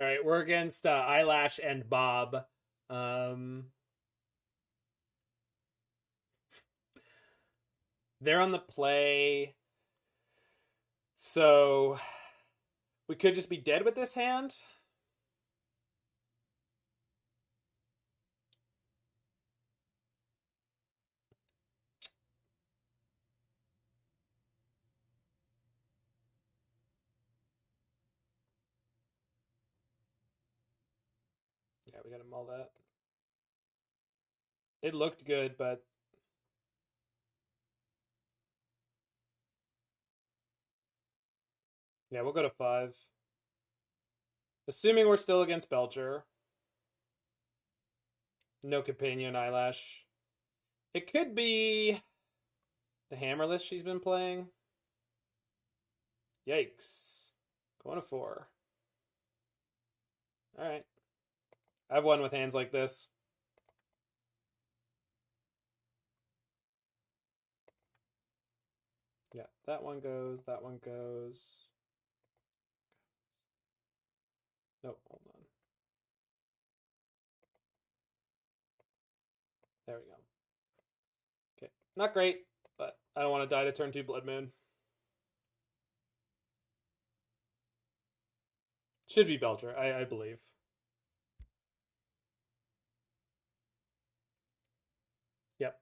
All right, we're against Eyelash and Bob. They're on the play. So we could just be dead with this hand. Yeah, we gotta mull that. It looked good, but... Yeah, we'll go to 5. Assuming we're still against Belcher. No Companion Eyelash. It could be the Hammerless she's been playing. Yikes. Going to 4. Alright. I've won with hands like this. Yeah, that one goes, that one goes. Nope, hold on. There we go. Okay, not great, but I don't want to die to turn 2 Blood Moon. Should be Belcher, I believe. Yep.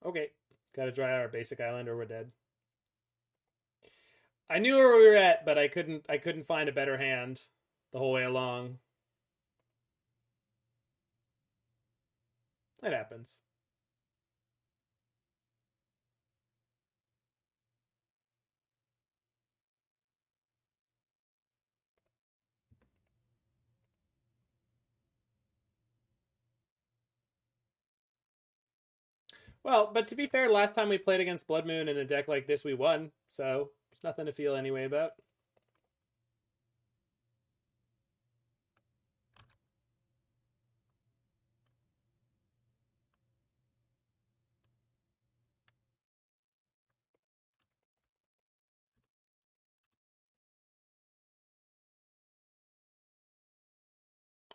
Okay, gotta dry our basic island or we're dead. I knew where we were at, but I couldn't find a better hand the whole way along. That happens. Well, but to be fair, last time we played against Blood Moon in a deck like this, we won. So there's nothing to feel any way about.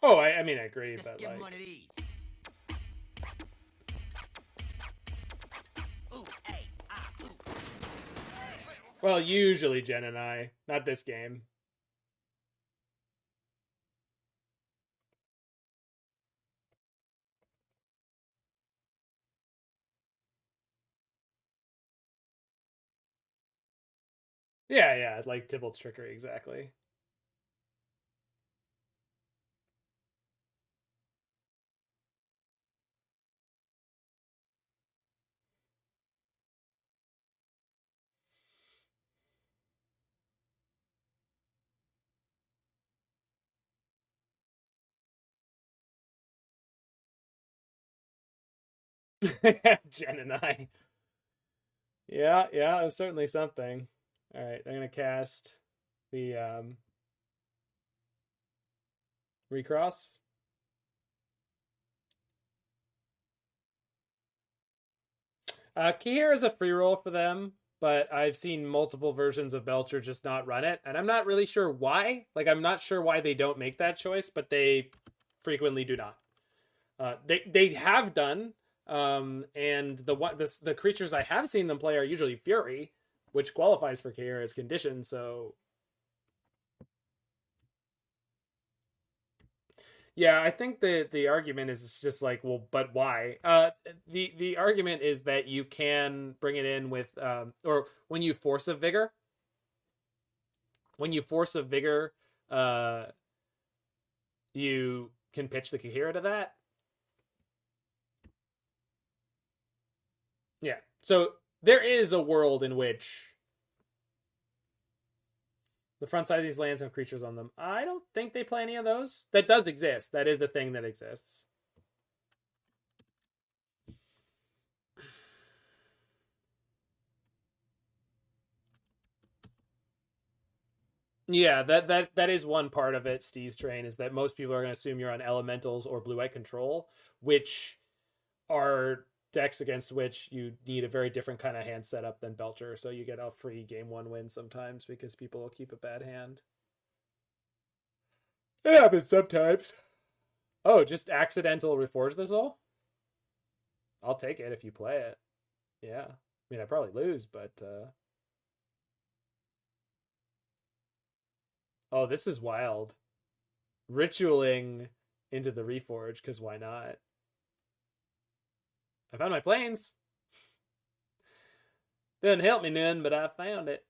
Oh, I mean, I agree, just but give like... one of these. Ooh, hey, ooh. Well, usually Jen and I, not this game. Yeah, like Tybalt's Trickery, exactly. Jen and I. Yeah, it was certainly something. All right, I'm gonna cast the recross. Kihir is a free roll for them, but I've seen multiple versions of Belcher just not run it, and I'm not really sure why. Like, I'm not sure why they don't make that choice, but they frequently do not. They have done, and the creatures I have seen them play are usually Fury, which qualifies for Kihir as condition. So yeah, I think the argument is just like, well, but why? The argument is that you can bring it in with or when you force a vigor, uh, you can pitch the Kahira to that. Yeah, so there is a world in which the front side of these lands have creatures on them. I don't think they play any of those. That does exist. That is the thing that exists. Yeah, that is one part of it. Steve's train is that most people are going to assume you're on elementals or blue-white control, which are decks against which you need a very different kind of hand setup than Belcher. So you get a free game one win sometimes because people will keep a bad hand. It happens sometimes. Oh, just accidental reforge the soul? I'll take it if you play it. Yeah. I mean, I probably lose, but oh, this is wild. Ritualing into the reforge, because why not? I found my planes. Didn't help me none, but I found it.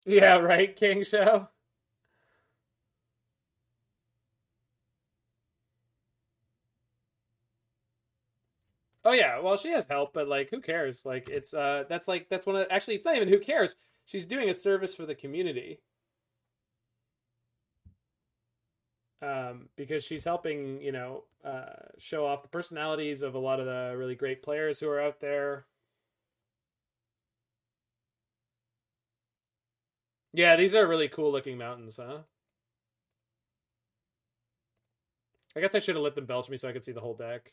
Yeah, right, King Show. Oh yeah, well she has help, but like who cares? Like it's that's one of actually it's not even who cares. She's doing a service for the community. Because she's helping, show off the personalities of a lot of the really great players who are out there. Yeah, these are really cool looking mountains, huh? I guess I should have let them belch me so I could see the whole deck.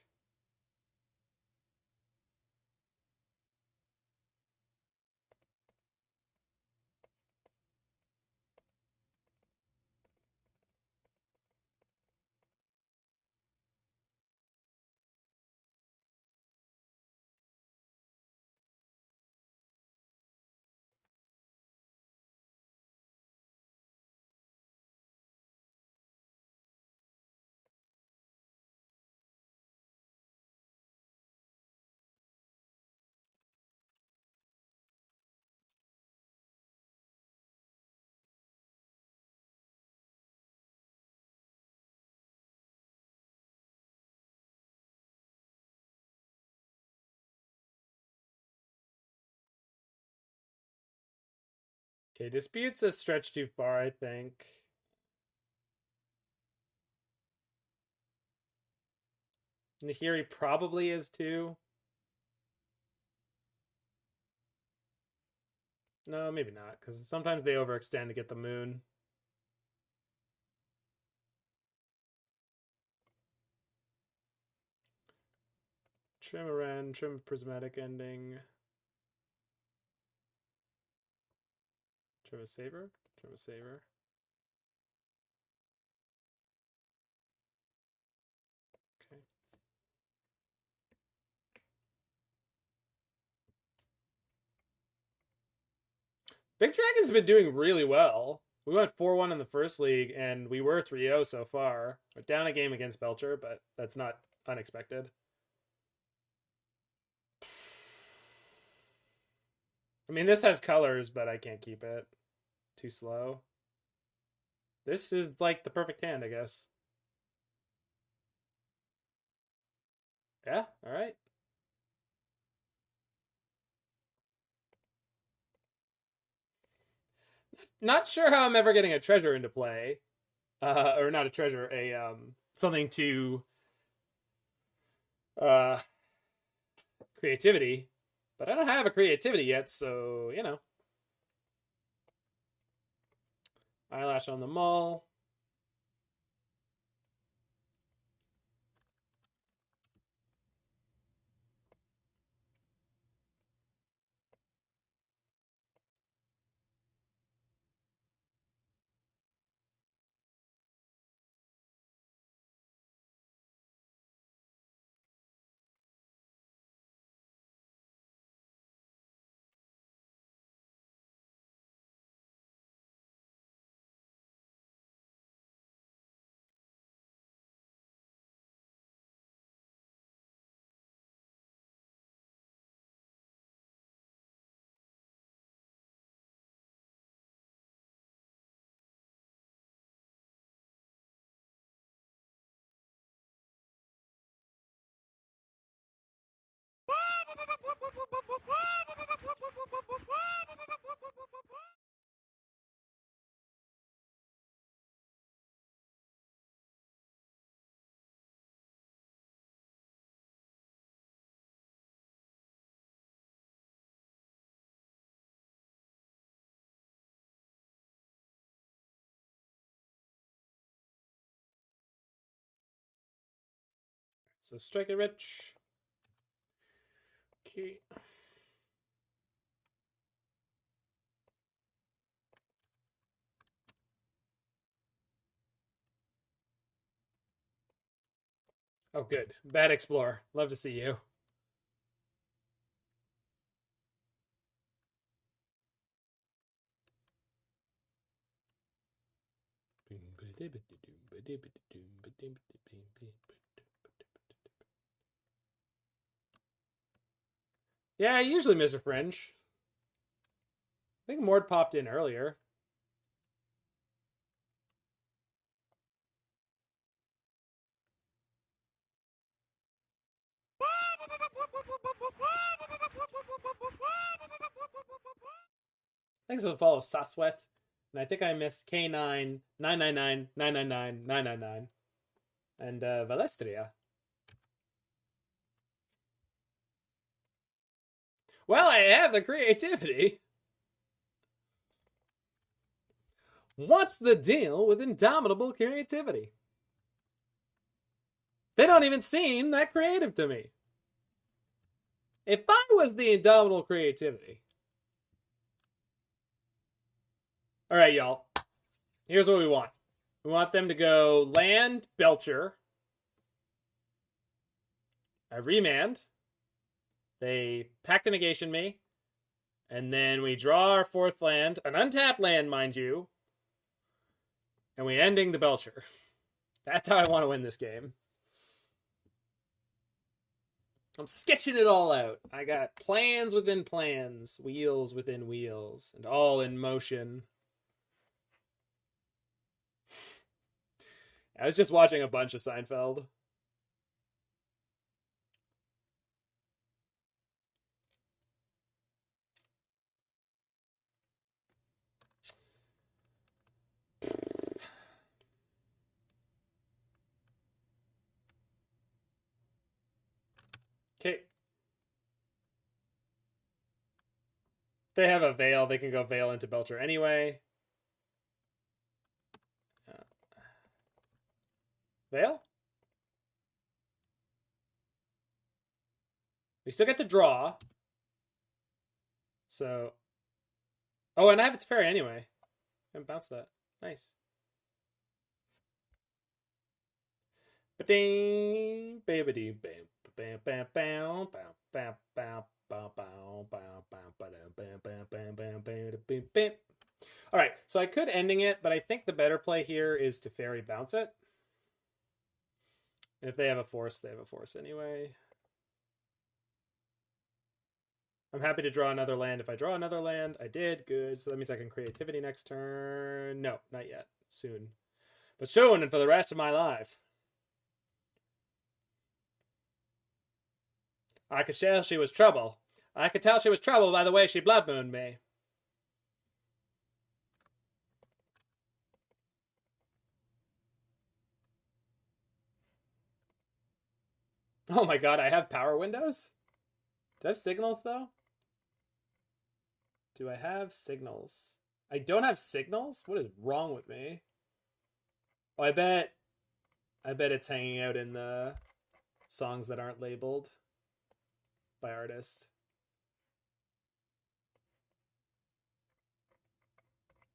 Okay, dispute's a stretch too far, I think. Nahiri probably is too. No, maybe not, because sometimes they overextend to get the moon. Trim a Wrenn, trim prismatic ending. Trim a Savor, trim a Savor. Okay. Big Dragon's been doing really well. We went 4-1 in the first league, and we were 3-0 so far. We're down a game against Belcher, but that's not unexpected. I mean, this has colors, but I can't keep it. Too slow. This is like the perfect hand, I guess. Yeah, all right. Not sure how I'm ever getting a treasure into play. Or not a treasure, something to creativity. But I don't have a creativity yet, so, you know. Eyelash on the Mull. So strike it rich. Okay. Oh, good. Bad Explorer. Love to see you. Yeah, I usually miss a Fringe. I think Mord popped in earlier. Thanks for the follow, Saswet. And I think I missed K9, 999, 999, 999. And Valestria. Well, I have the creativity. What's the deal with Indomitable Creativity? They don't even seem that creative to me. If I was the Indomitable Creativity. All right, y'all. Here's what we want. We want them to go land Belcher. I Remand. They pack the negation me. And then we draw our fourth land. An untapped land, mind you. And we ending the Belcher. That's how I want to win this game. I'm sketching it all out. I got plans within plans, wheels within wheels, and all in motion. I was just watching a bunch of Seinfeld. Okay. They have a Veil. They can go Veil into Belcher anyway. Veil? We still get to draw. So... Oh, and I have its Teferi anyway. And bounce that. Nice. Ba-ding, ba-ba-dee, bam, bam, bam, bam, bam, bam, bam, bam, bam. All right, so I could ending it, but I think the better play here is to Teferi bounce it. And if they have a force, they have a force anyway. I'm happy to draw another land. If I draw another land, I did. Good. So that means I can creativity next turn. No, not yet. Soon. But soon and for the rest of my life. I could tell she was trouble. I could tell she was trouble by the way she blood mooned me. Oh my god, I have power windows? Do I have signals, though? Do I have signals? I don't have signals? What is wrong with me? Oh, I bet it's hanging out in the songs that aren't labeled by artists.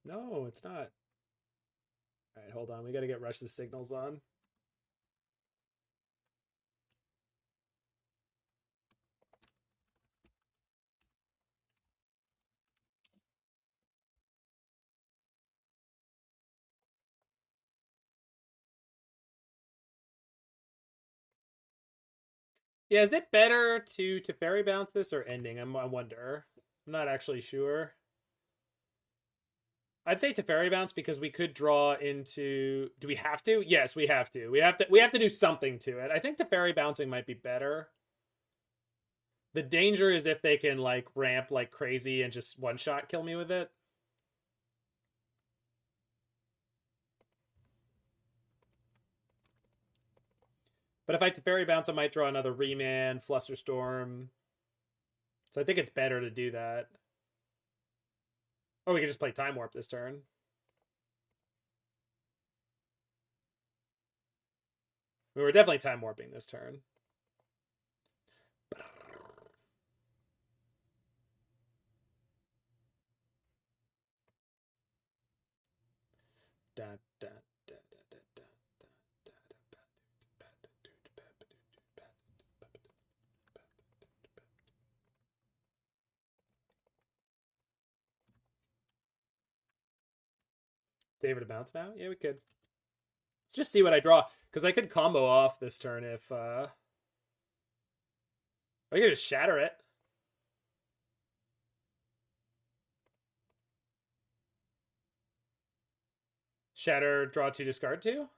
No, it's not. All right, hold on. We got to get Rush's signals on. Yeah, is it better to Teferi bounce this or ending? I wonder. I'm not actually sure. I'd say Teferi bounce because we could draw into... Do we have to? Yes, we have to. We have to do something to it. I think Teferi bouncing might be better. The danger is if they can like ramp like crazy and just one-shot kill me with it. But if I Teferi bounce, I might draw another Remand, Flusterstorm. So I think it's better to do that. Or we could just play Time Warp this turn. We were definitely Time Warping this turn. Da, da, da, da, da, da. Savor to bounce now? Yeah, we could. Let's just see what I draw. Because I could combo off this turn if... I could just shatter it. Shatter, draw 2, discard 2?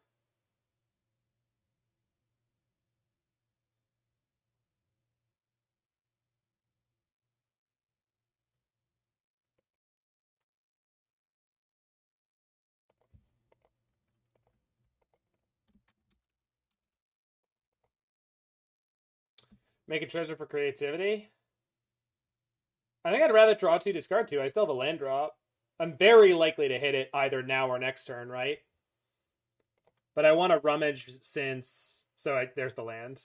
Make a treasure for creativity? I think I'd rather draw 2, discard 2. I still have a land drop. I'm very likely to hit it either now or next turn, right? But I want to rummage since... So there's the land.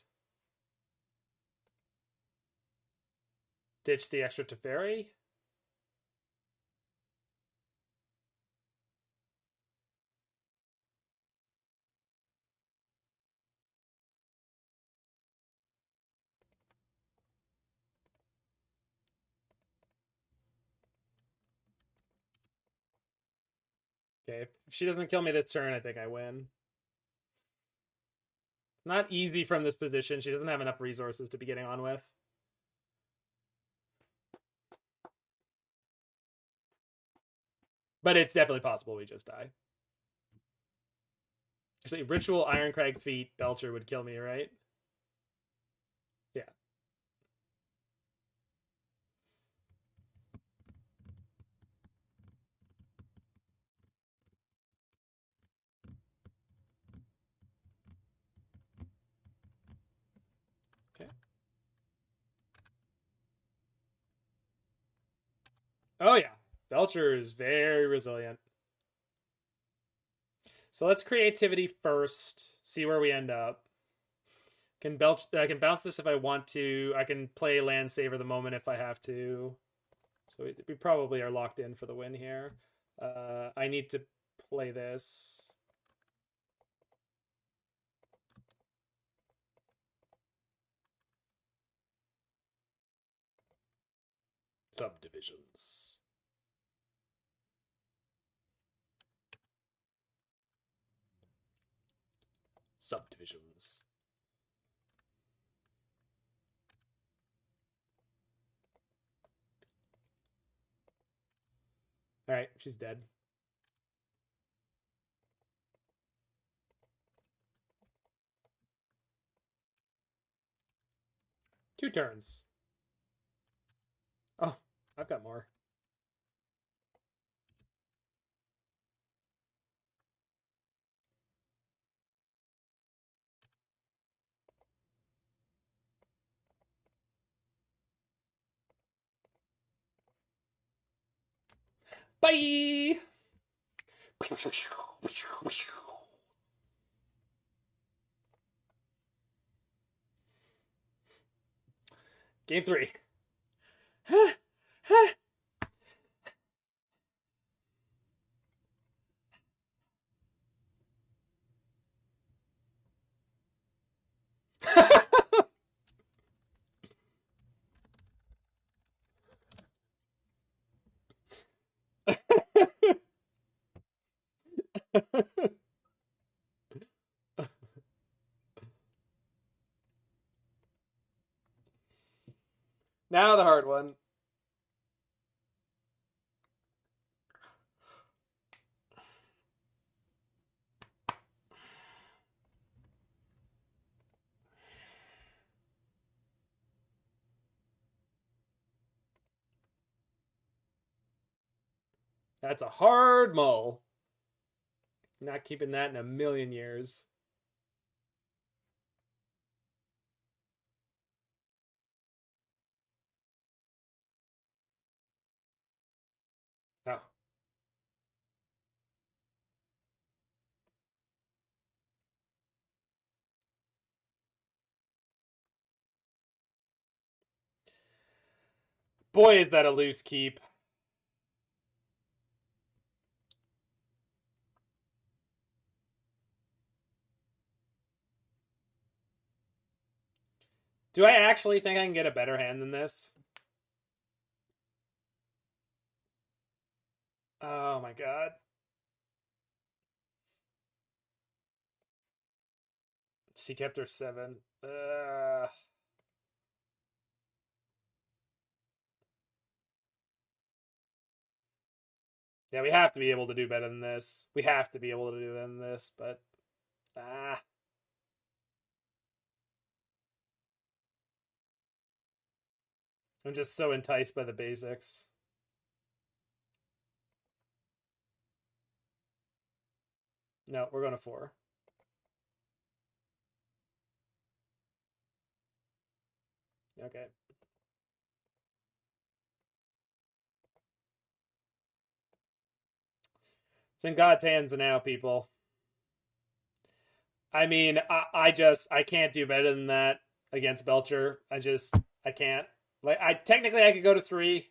Ditch the extra Teferi. Okay, if she doesn't kill me this turn, I think I win. It's not easy from this position. She doesn't have enough resources to be getting on with. But it's definitely possible we just die. Actually, Ritual Ironcrag Feet Belcher would kill me, right? Yeah. Okay. Oh yeah, Belcher is very resilient. So let's creativity first. See where we end up. I can bounce this if I want to. I can play land Savor the Moment if I have to. So we probably are locked in for the win here. I need to play this. Subdivisions. Subdivisions. All right, she's dead. Two turns. Oh, I've got more. Bye! Game 3. Now the hard one. That's a hard mull. Not keeping that in a million years. Oh. Boy, is that a loose keep. Do I actually think I can get a better hand than this? Oh my god. She kept her 7. Yeah, we have to be able to do better than this. We have to be able to do better than this, but... I'm just so enticed by the basics. No, we're going to 4. Okay. It's in God's hands now, people. I mean, I can't do better than that against Belcher. I can't. Like, technically I could go to 3.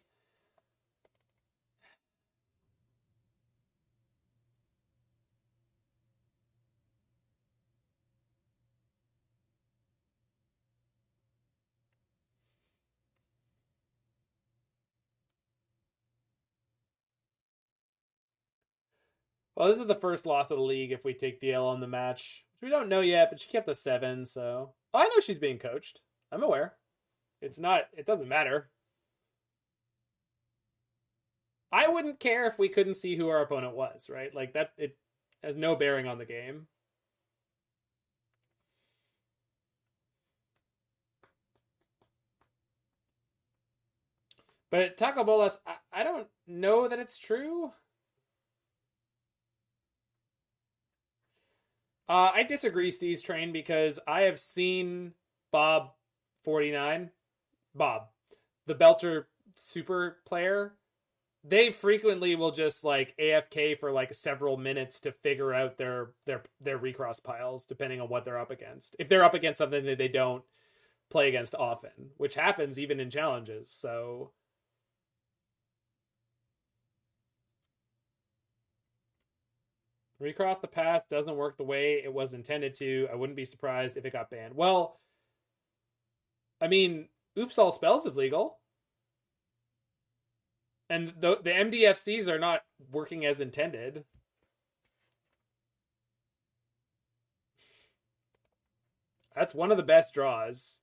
Well, this is the first loss of the league if we take the L on the match. Which we don't know yet, but she kept a 7, so... Oh, I know she's being coached. I'm aware. It doesn't matter. I wouldn't care if we couldn't see who our opponent was, right? Like, that, it has no bearing on the game. But Taco Bolas, I don't know that it's true. I disagree, Steve's Train, because I have seen Bob49, Bob, the Belcher super player, they frequently will just like AFK for like several minutes to figure out their recross piles, depending on what they're up against. If they're up against something that they don't play against often, which happens even in challenges. So recross the path doesn't work the way it was intended to. I wouldn't be surprised if it got banned. Well, I mean, oops all spells is legal. And the MDFCs are not working as intended. That's one of the best draws.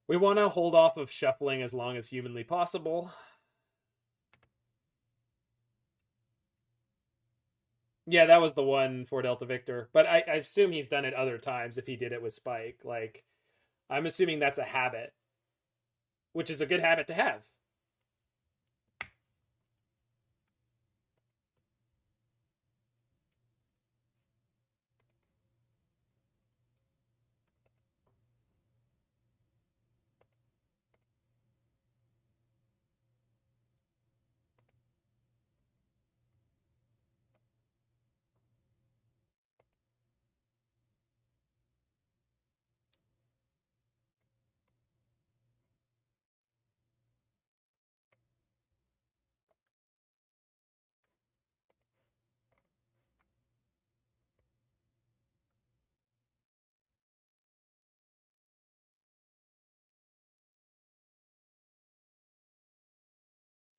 We want to hold off of shuffling as long as humanly possible. Yeah, that was the one for Delta Victor. But I assume he's done it other times if he did it with Spike. Like, I'm assuming that's a habit, which is a good habit to have.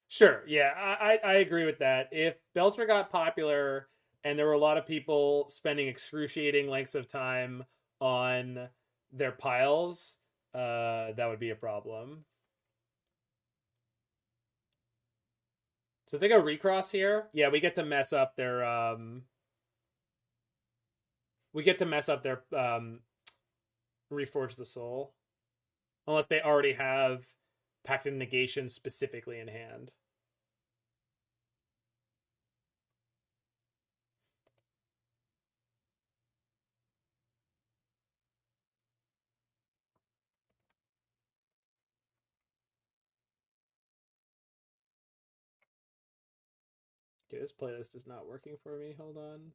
Sure, yeah, I agree with that. If Belcher got popular and there were a lot of people spending excruciating lengths of time on their piles, that would be a problem. So if they go recross here, yeah, we get to mess up their Reforge the Soul. Unless they already have Pact of Negation specifically in hand. Okay, this playlist is not working for me. Hold on.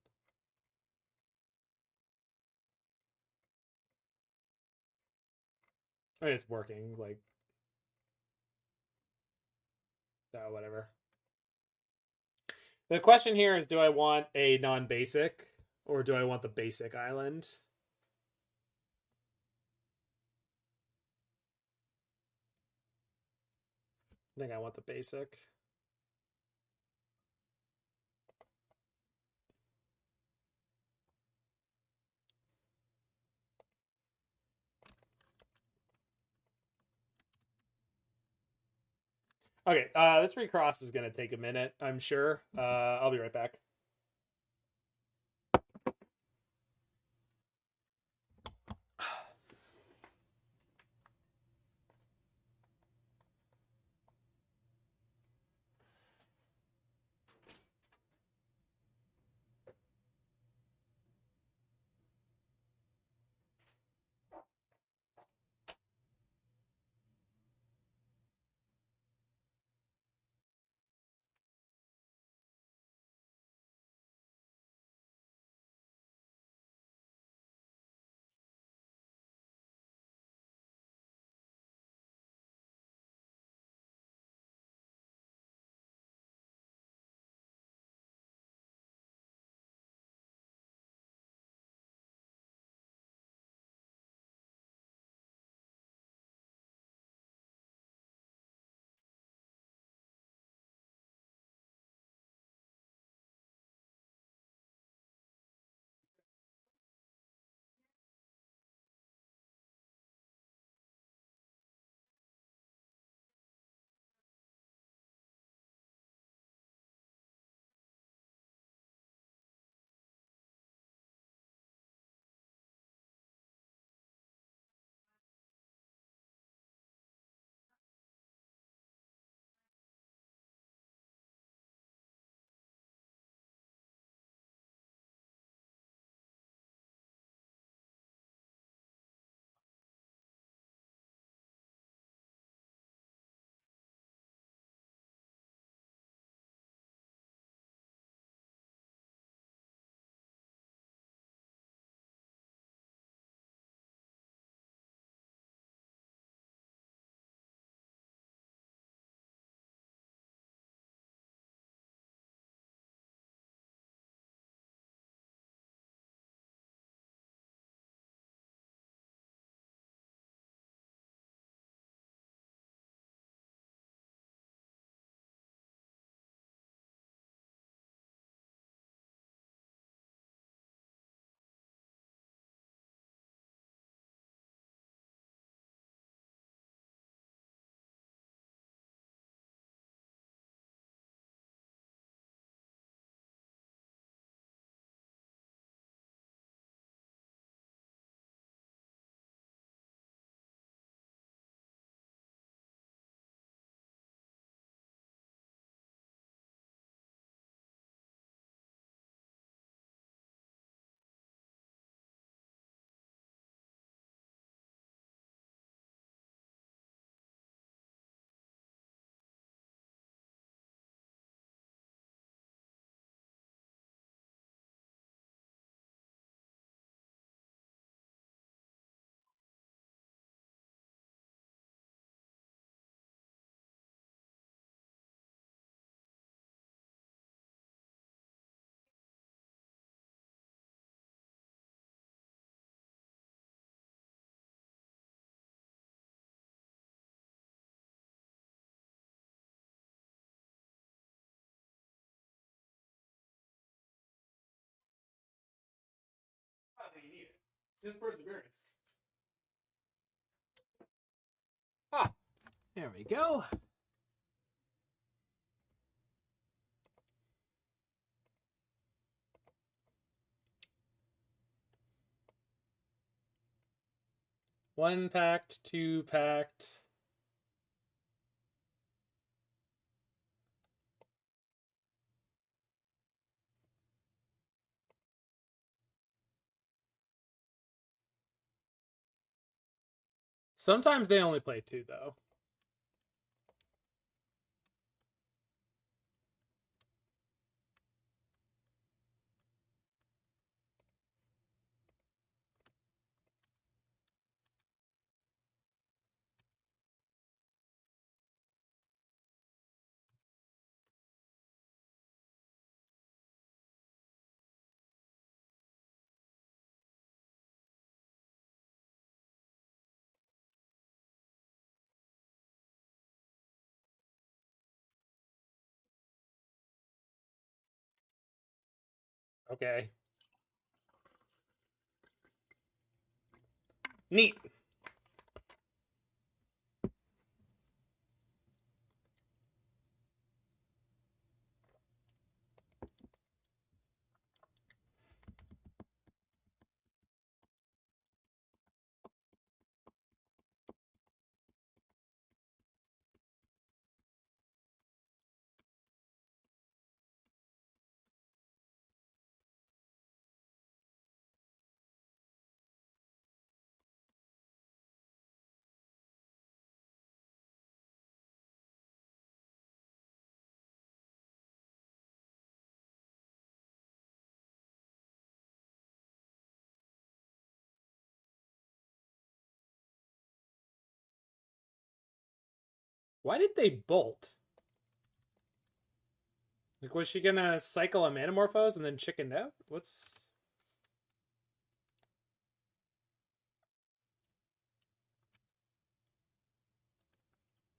I mean, it's working. Like, whatever. The question here is, do I want a non-basic or do I want the basic island? I think I want the basic. Okay, this recross is going to take a minute, I'm sure. I'll be right back. Just perseverance. Ah, there we go. One packed, two packed. Sometimes they only play two, though. Okay. Neat. Why did they bolt? Like, was she gonna cycle a Manamorphose and then chickened out? What's...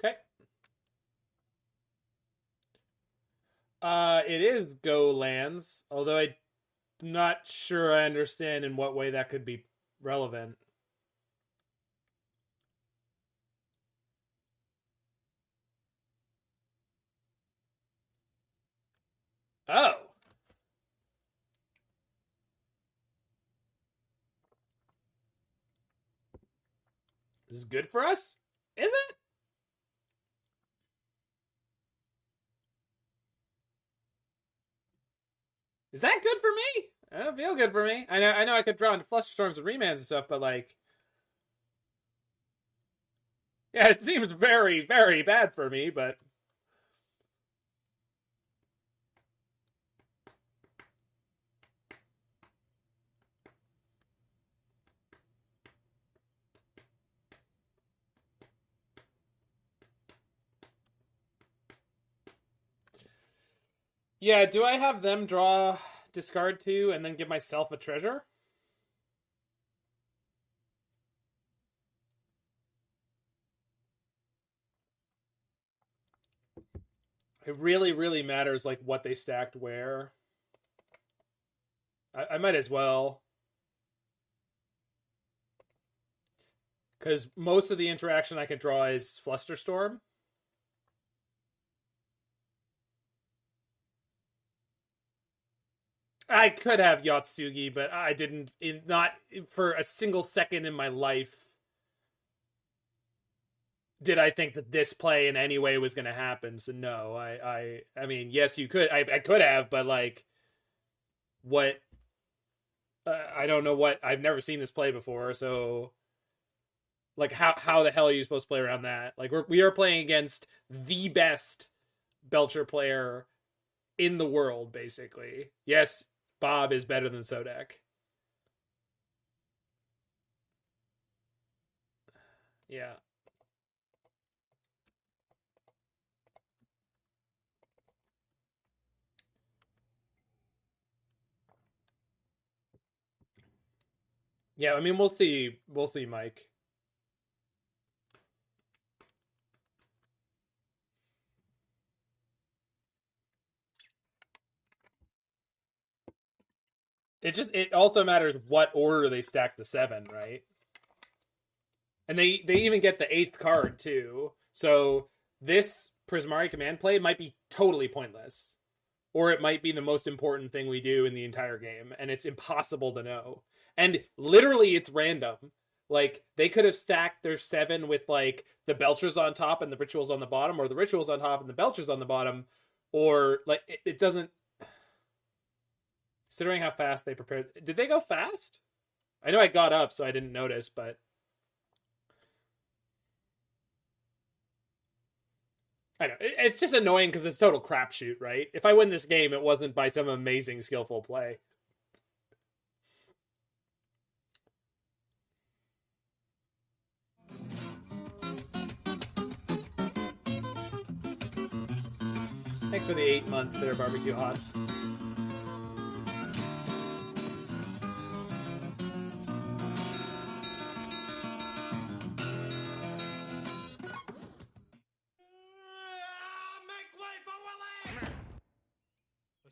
Okay. It is Go lands, although I'm not sure I understand in what way that could be relevant. Oh. This is good for us? Is it? Is that good for me? I don't feel good for me. I know I could draw into Flusterstorms and Remands and stuff, but like... Yeah, it seems very, very bad for me, but... Yeah, do I have them draw, discard two, and then give myself a treasure? It really, really matters like what they stacked where. I might as well. Because most of the interaction I can draw is Flusterstorm. I could have Yotsugi, but I didn't. Not for a single second in my life did I think that this play in any way was going to happen. So no, I mean, yes, you could. I could have, but like, what? I don't know what. I've never seen this play before, so like, how the hell are you supposed to play around that? Like, we are playing against the best Belcher player in the world, basically. Yes, Bob is better than Sodek. Yeah. Yeah, I mean, we'll see. We'll see, Mike. It also matters what order they stack the 7, right? And they even get the 8th card too. So this Prismari Command play might be totally pointless. Or it might be the most important thing we do in the entire game, and it's impossible to know. And literally, it's random. Like, they could have stacked their 7 with, like, the Belchers on top and the Rituals on the bottom, or the Rituals on top and the Belchers on the bottom, or, like, it doesn't... Considering how fast they prepared... Did they go fast? I know I got up, so I didn't notice, but... I know. It's just annoying because it's total crapshoot, right? If I win this game, it wasn't by some amazing skillful play. Thanks for the 8 months there, Barbecue Hot.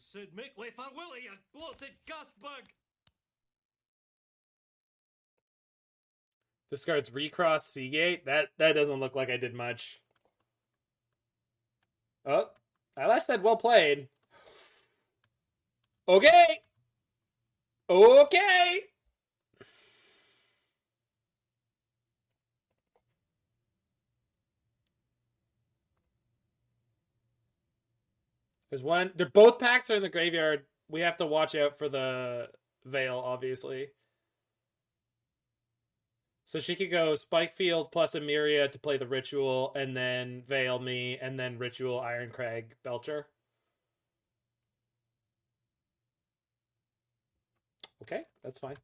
Said make way for Willie, you bloated gasbug! Discards Recross Seagate. That doesn't look like I did much. Oh, I said well played. Okay. Okay. There's one. They're both packs are in the graveyard. We have to watch out for the Veil, obviously. So she could go Spikefield plus Emeria to play the Ritual, and then Veil me, and then Ritual Ironcrag Belcher. Okay, that's fine.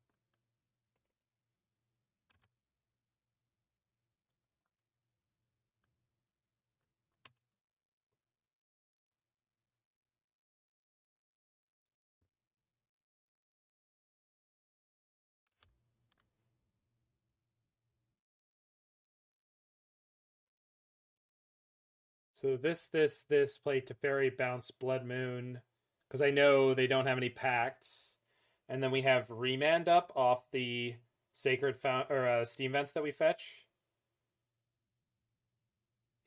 So this play Teferi, bounce Blood Moon, because I know they don't have any pacts, and then we have Remand up off the Sacred Foundry or Steam Vents that we fetch.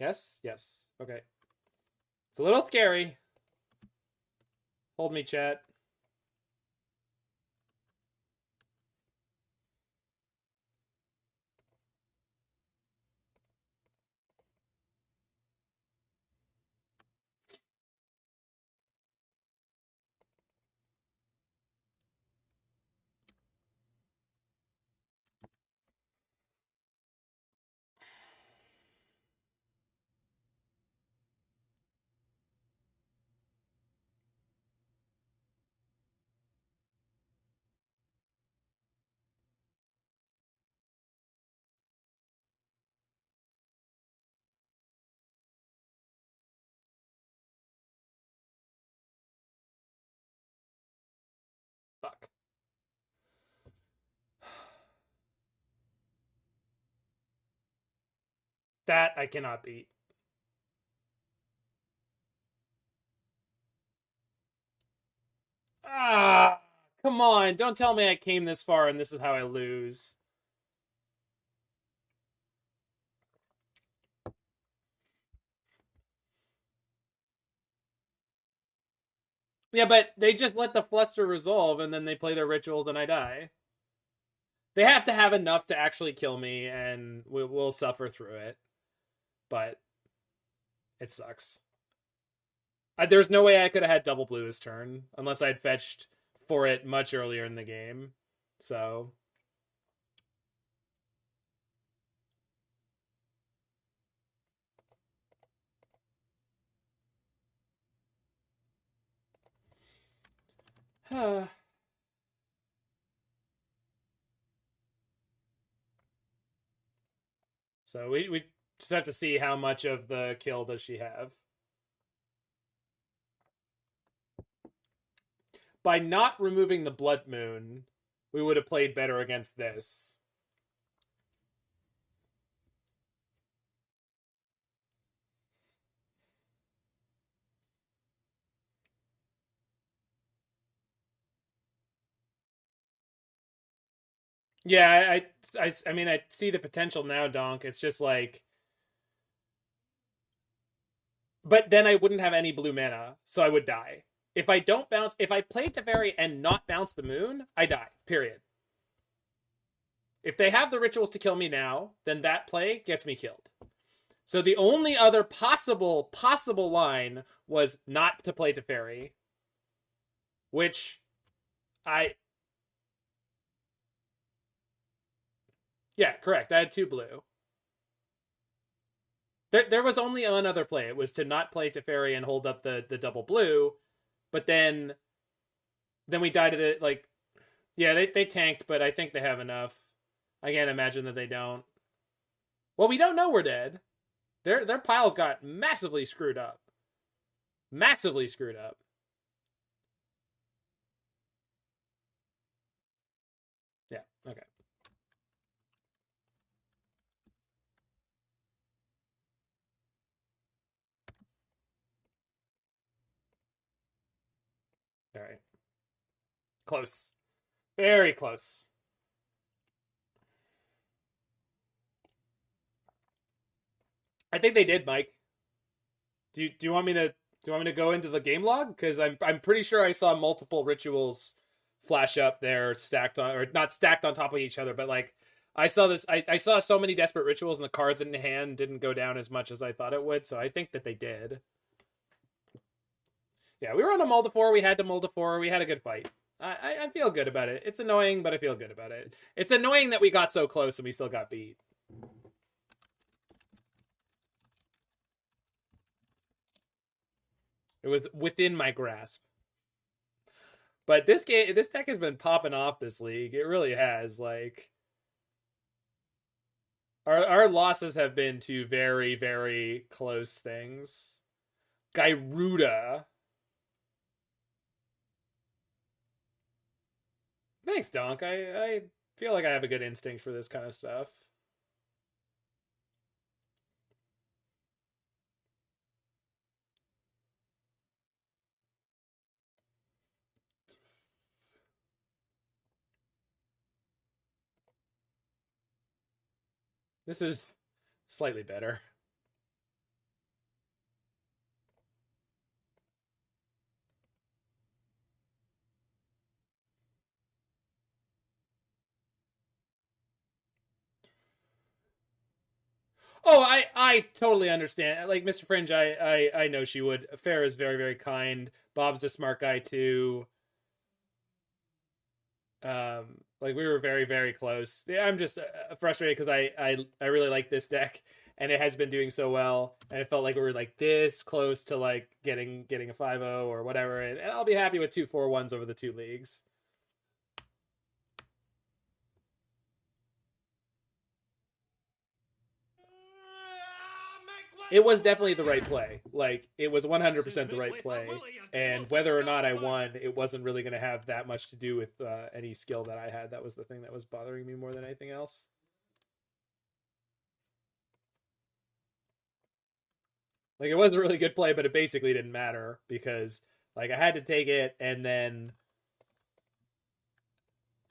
Yes, yes, okay. It's a little scary. Hold me, chat. Fuck. That I cannot beat. Ah, come on. Don't tell me I came this far and this is how I lose. Yeah, but they just let the Fluster resolve and then they play their rituals and I die. They have to have enough to actually kill me and we'll suffer through it. But it sucks. There's no way I could have had double blue this turn unless I'd fetched for it much earlier in the game. So... So we just have to see how much of the kill does she have. By not removing the Blood Moon, we would have played better against this. Yeah, I mean, I see the potential now, Donk. It's just like, but then I wouldn't have any blue mana, so I would die. If I don't bounce, if I play Teferi and not bounce the moon, I die. Period. If they have the rituals to kill me now, then that play gets me killed. So the only other possible line was not to play Teferi, which I yeah, correct. I had 2 blue. There was only one other play. It was to not play Teferi and hold up the double blue, but then we died at it. Like, yeah, they tanked, but I think they have enough. I can't imagine that they don't. Well, we don't know we're dead. Their piles got massively screwed up. Massively screwed up. Yeah, okay. All right. Close. Very close. I think they did, Mike. Do you want me to go into the game log? Because I'm pretty sure I saw multiple rituals flash up there, stacked on, or not stacked on top of each other, but like I saw this. I saw so many desperate rituals, and the cards in the hand didn't go down as much as I thought it would. So I think that they did. Yeah, we were on a Multifor. We had to Multifor. We had a good fight. I feel good about it. It's annoying, but I feel good about it. It's annoying that we got so close and we still got beat. It was within my grasp. But this deck has been popping off this league. It really has. Like, our losses have been to very, very close things. Gyruda. Thanks, Donk. I feel like I have a good instinct for this kind of stuff. This is slightly better. Oh, I totally understand. Like Mr. Fringe, I know she would. Fair is very, very kind. Bob's a smart guy too. Like we were very, very close. Yeah, I'm just frustrated because I really like this deck and it has been doing so well, and it felt like we were like this close to like getting a 5-0 or whatever, and I'll be happy with 2-4-1s over the 2 leagues. It was definitely the right play. Like, it was 100% the right play. And whether or not I won, it wasn't really going to have that much to do with any skill that I had. That was the thing that was bothering me more than anything else. Like, it was a really good play, but it basically didn't matter because, like, I had to take it, and then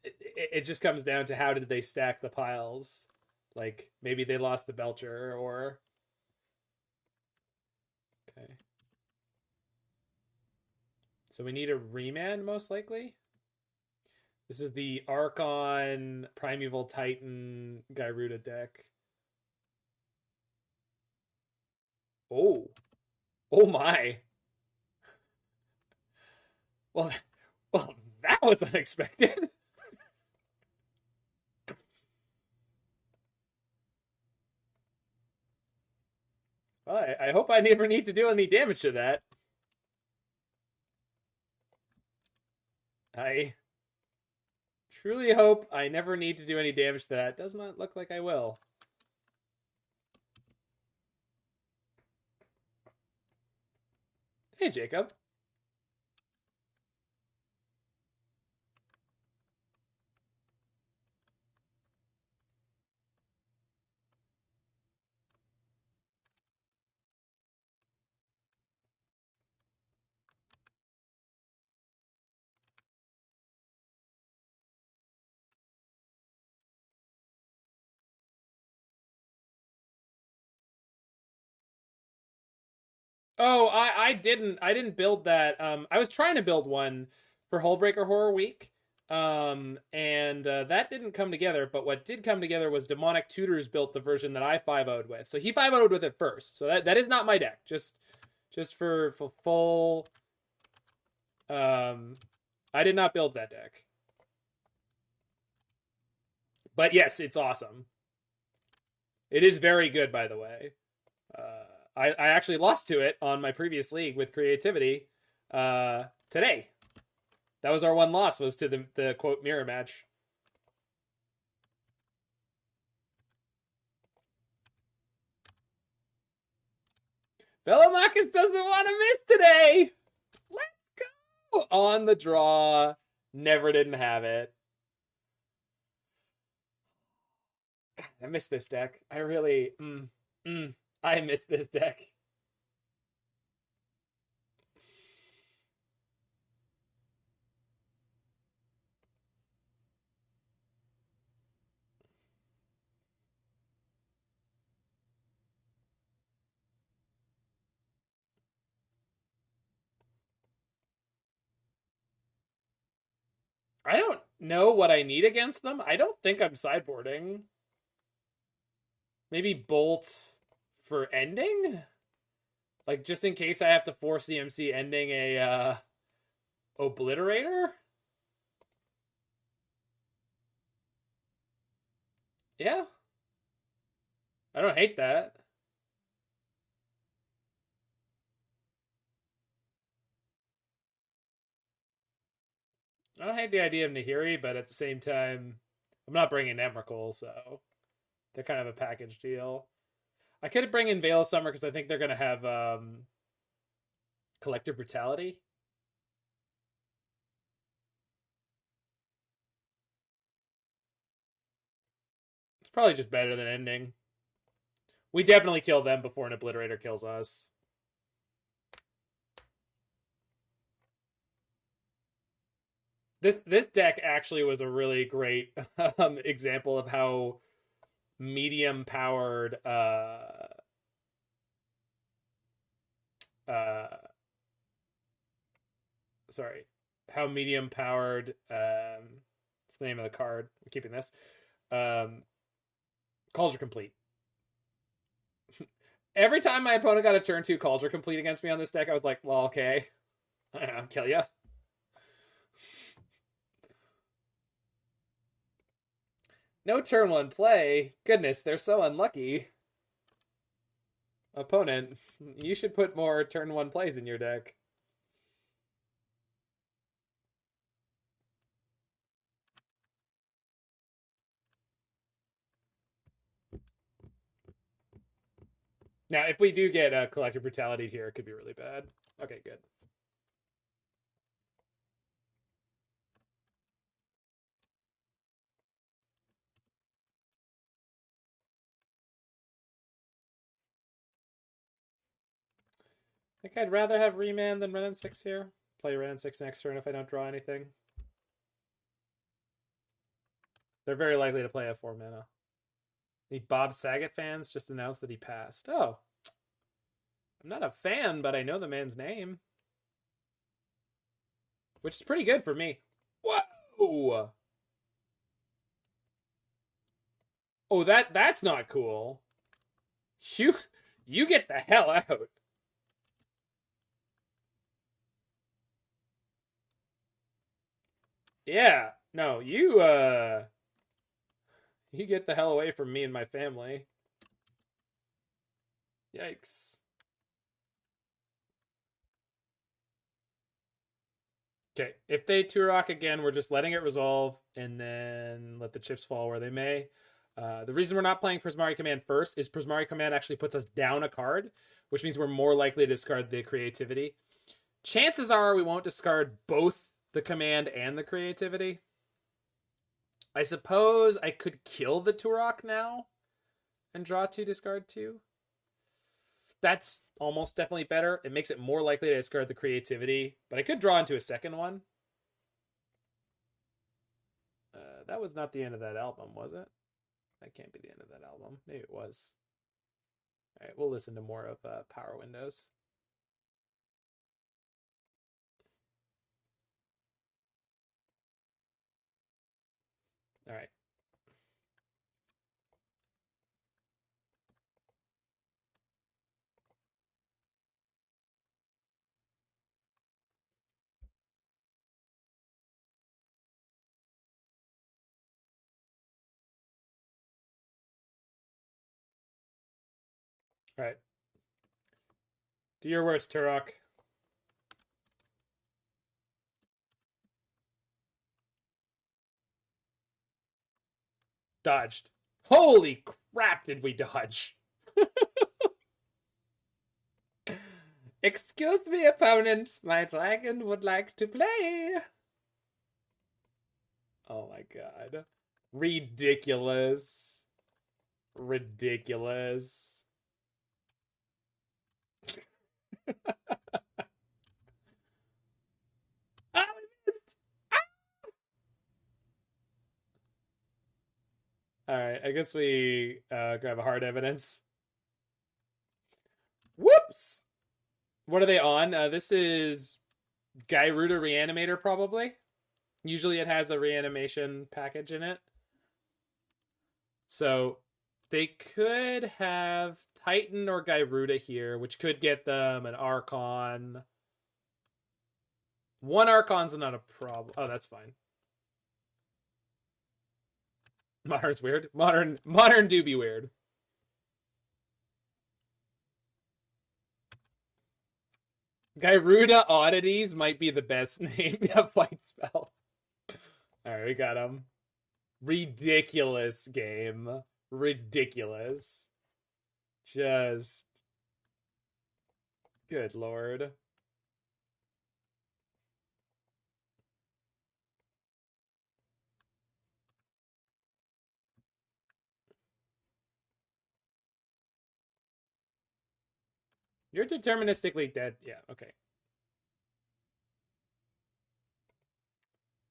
it just comes down to how did they stack the piles. Like, maybe they lost the Belcher, or... Okay. So we need a Remand, most likely. This is the Archon Primeval Titan Gyruda deck. Oh. Oh my. Well, that was unexpected. Well, I hope I never need to do any damage to that. I truly hope I never need to do any damage to that. Does not look like I will. Hey, Jacob. Oh, I didn't build that. I was trying to build one for Hullbreaker Horror Week. And that didn't come together, but what did come together was Demonic Tutors built the version that I 5-0'd with. So he 5-0'd with it first. So that is not my deck. Just for full I did not build that deck. But yes, it's awesome. It is very good, by the way. I actually lost to it on my previous league with Creativity today. That was our one loss, was to the quote mirror match. Velomachus doesn't want to miss today. Let's go. On the draw. Never didn't have it. God, I miss this deck. I really, I miss this deck. I don't know what I need against them. I don't think I'm sideboarding. Maybe Bolt for ending? Like, just in case I have to force the MC ending a Obliterator? Yeah. I don't hate that. I don't hate the idea of Nahiri, but at the same time, I'm not bringing Emrakul, so they're kind of a package deal. I could bring in Veil of Summer because I think they're going to have Collective Brutality. It's probably just better than ending. We definitely kill them before an Obliterator kills us. This deck actually was a really great example of how medium powered sorry, how medium powered what's the name of the card? I'm keeping this. Cauldron Complete. Every time my opponent got a turn 2 Cauldron Complete against me on this deck, I was like, well, okay. I don't know, kill ya. No turn 1 play. Goodness, they're so unlucky. Opponent, you should put more turn 1 plays in your deck. Now, if we do get a Collective Brutality here, it could be really bad. Okay, good. I think I'd rather have Remand than Wrenn and Six here. Play Wrenn and Six next turn if I don't draw anything. They're very likely to play a 4 mana. The Bob Saget fans just announced that he passed. Oh. I'm not a fan, but I know the man's name. Which is pretty good for me. Whoa! Oh, that's not cool. You get the hell out. Yeah. No, you get the hell away from me and my family. Yikes. Okay, if they Turok again, we're just letting it resolve and then let the chips fall where they may. The reason we're not playing Prismari Command first is Prismari Command actually puts us down a card, which means we're more likely to discard the Creativity. Chances are we won't discard both the Command and the Creativity. I suppose I could kill the Turok now and draw 2, discard 2. That's almost definitely better. It makes it more likely to discard the Creativity, but I could draw into a second one. That was not the end of that album, was it? That can't be the end of that album. Maybe it was. All right, we'll listen to more of Power Windows. All right. All right. Do your worst, Turok. Dodged. Holy crap, did we dodge? Excuse me, opponent. My dragon would like to play. Oh my god. Ridiculous. Ridiculous. Ah, we missed. Ah! Alright, I guess we grab a hard evidence. Whoops! What are they on? This is Gyruda Reanimator, probably. Usually it has a reanimation package in it. So they could have Titan or Gyruda here, which could get them an Archon. One Archon's not a problem. Oh, that's fine. Modern's weird. Modern do be weird. Gyruda Oddities might be the best name. Yeah, fight spell. Alright, we got him. Ridiculous game. Ridiculous. Just... Good lord. You're deterministically dead. Yeah, okay.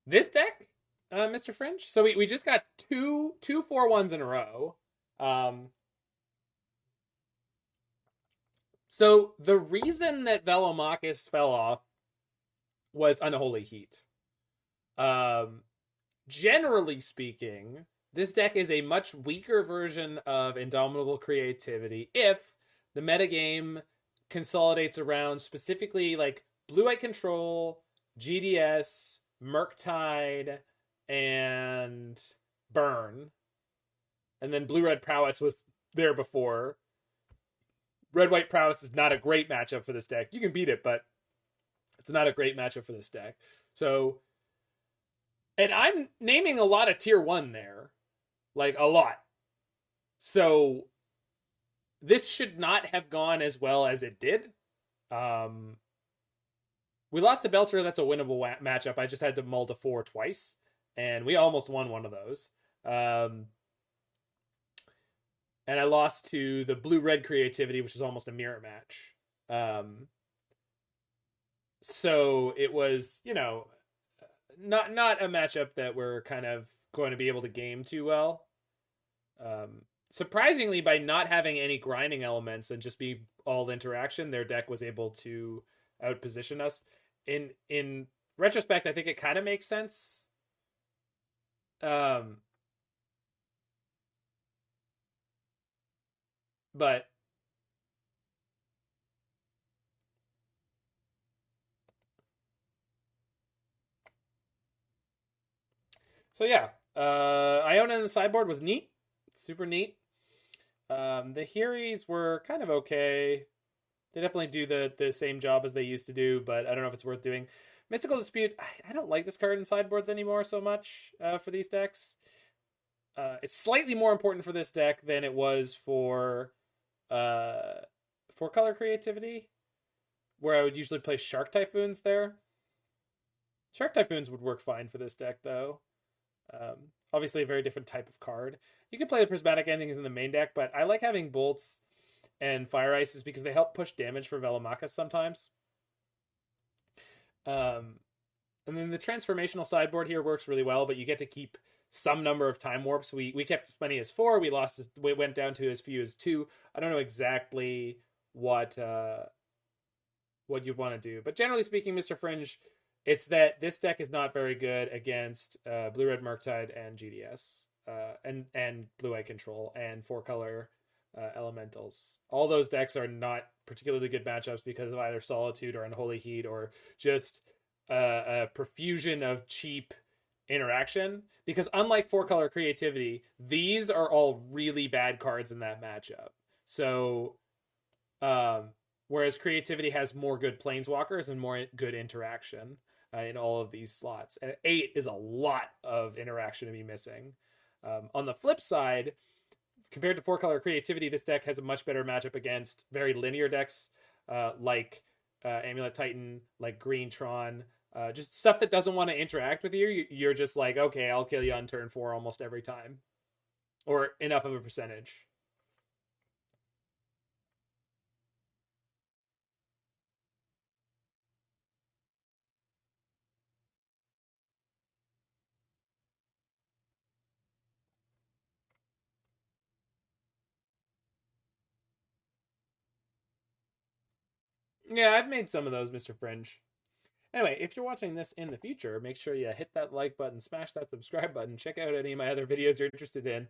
This deck, Mr. Fringe? So we just got two 4-1s in a row. So the reason that Velomachus fell off was Unholy Heat. Generally speaking, this deck is a much weaker version of Indomitable Creativity if the metagame consolidates around specifically like blue-white control, GDS, Murktide, and Burn. And then blue-red prowess was there before. Red-white prowess is not a great matchup for this deck. You can beat it, but it's not a great matchup for this deck. So, and I'm naming a lot of tier 1 there. Like, a lot. So, this should not have gone as well as it did. We lost to Belcher. That's a winnable matchup. I just had to mull to 4 twice. And we almost won one of those. And I lost to the blue-red creativity, which was almost a mirror match. So it was, you know, not a matchup that we're kind of going to be able to game too well. Surprisingly, by not having any grinding elements and just be all interaction, their deck was able to outposition us. In retrospect, I think it kind of makes sense. But so yeah, Iona in the sideboard was neat, super neat. The Heries were kind of okay. They definitely do the same job as they used to do, but I don't know if it's worth doing. Mystical Dispute, I don't like this card in sideboards anymore so much for these decks. It's slightly more important for this deck than it was for color creativity, where I would usually play Shark Typhoons there. Shark Typhoons would work fine for this deck, though. Obviously, a very different type of card. You can play the Prismatic Endings in the main deck, but I like having Bolts and Fire Ices because they help push damage for Velomachus sometimes. And then the transformational sideboard here works really well, but you get to keep some number of time warps. We kept as many as 4. We went down to as few as 2. I don't know exactly what you'd want to do, but generally speaking, Mr. Fringe, It's that this deck is not very good against Blue-Red Murktide and GDS, and Blue-Eye Control and 4-color Elementals. All those decks are not particularly good matchups because of either Solitude or Unholy Heat or just a profusion of cheap interaction. Because unlike 4-color Creativity, these are all really bad cards in that matchup. So, whereas Creativity has more good Planeswalkers and more good interaction in all of these slots. And 8 is a lot of interaction to be missing. On the flip side, compared to 4-color Creativity, this deck has a much better matchup against very linear decks like Amulet Titan, like Green Tron, just stuff that doesn't want to interact with you. You're just like, okay, I'll kill you on turn 4 almost every time. Or enough of a percentage. Yeah, I've made some of those, Mr. Fringe. Anyway, if you're watching this in the future, make sure you hit that like button, smash that subscribe button, check out any of my other videos you're interested in.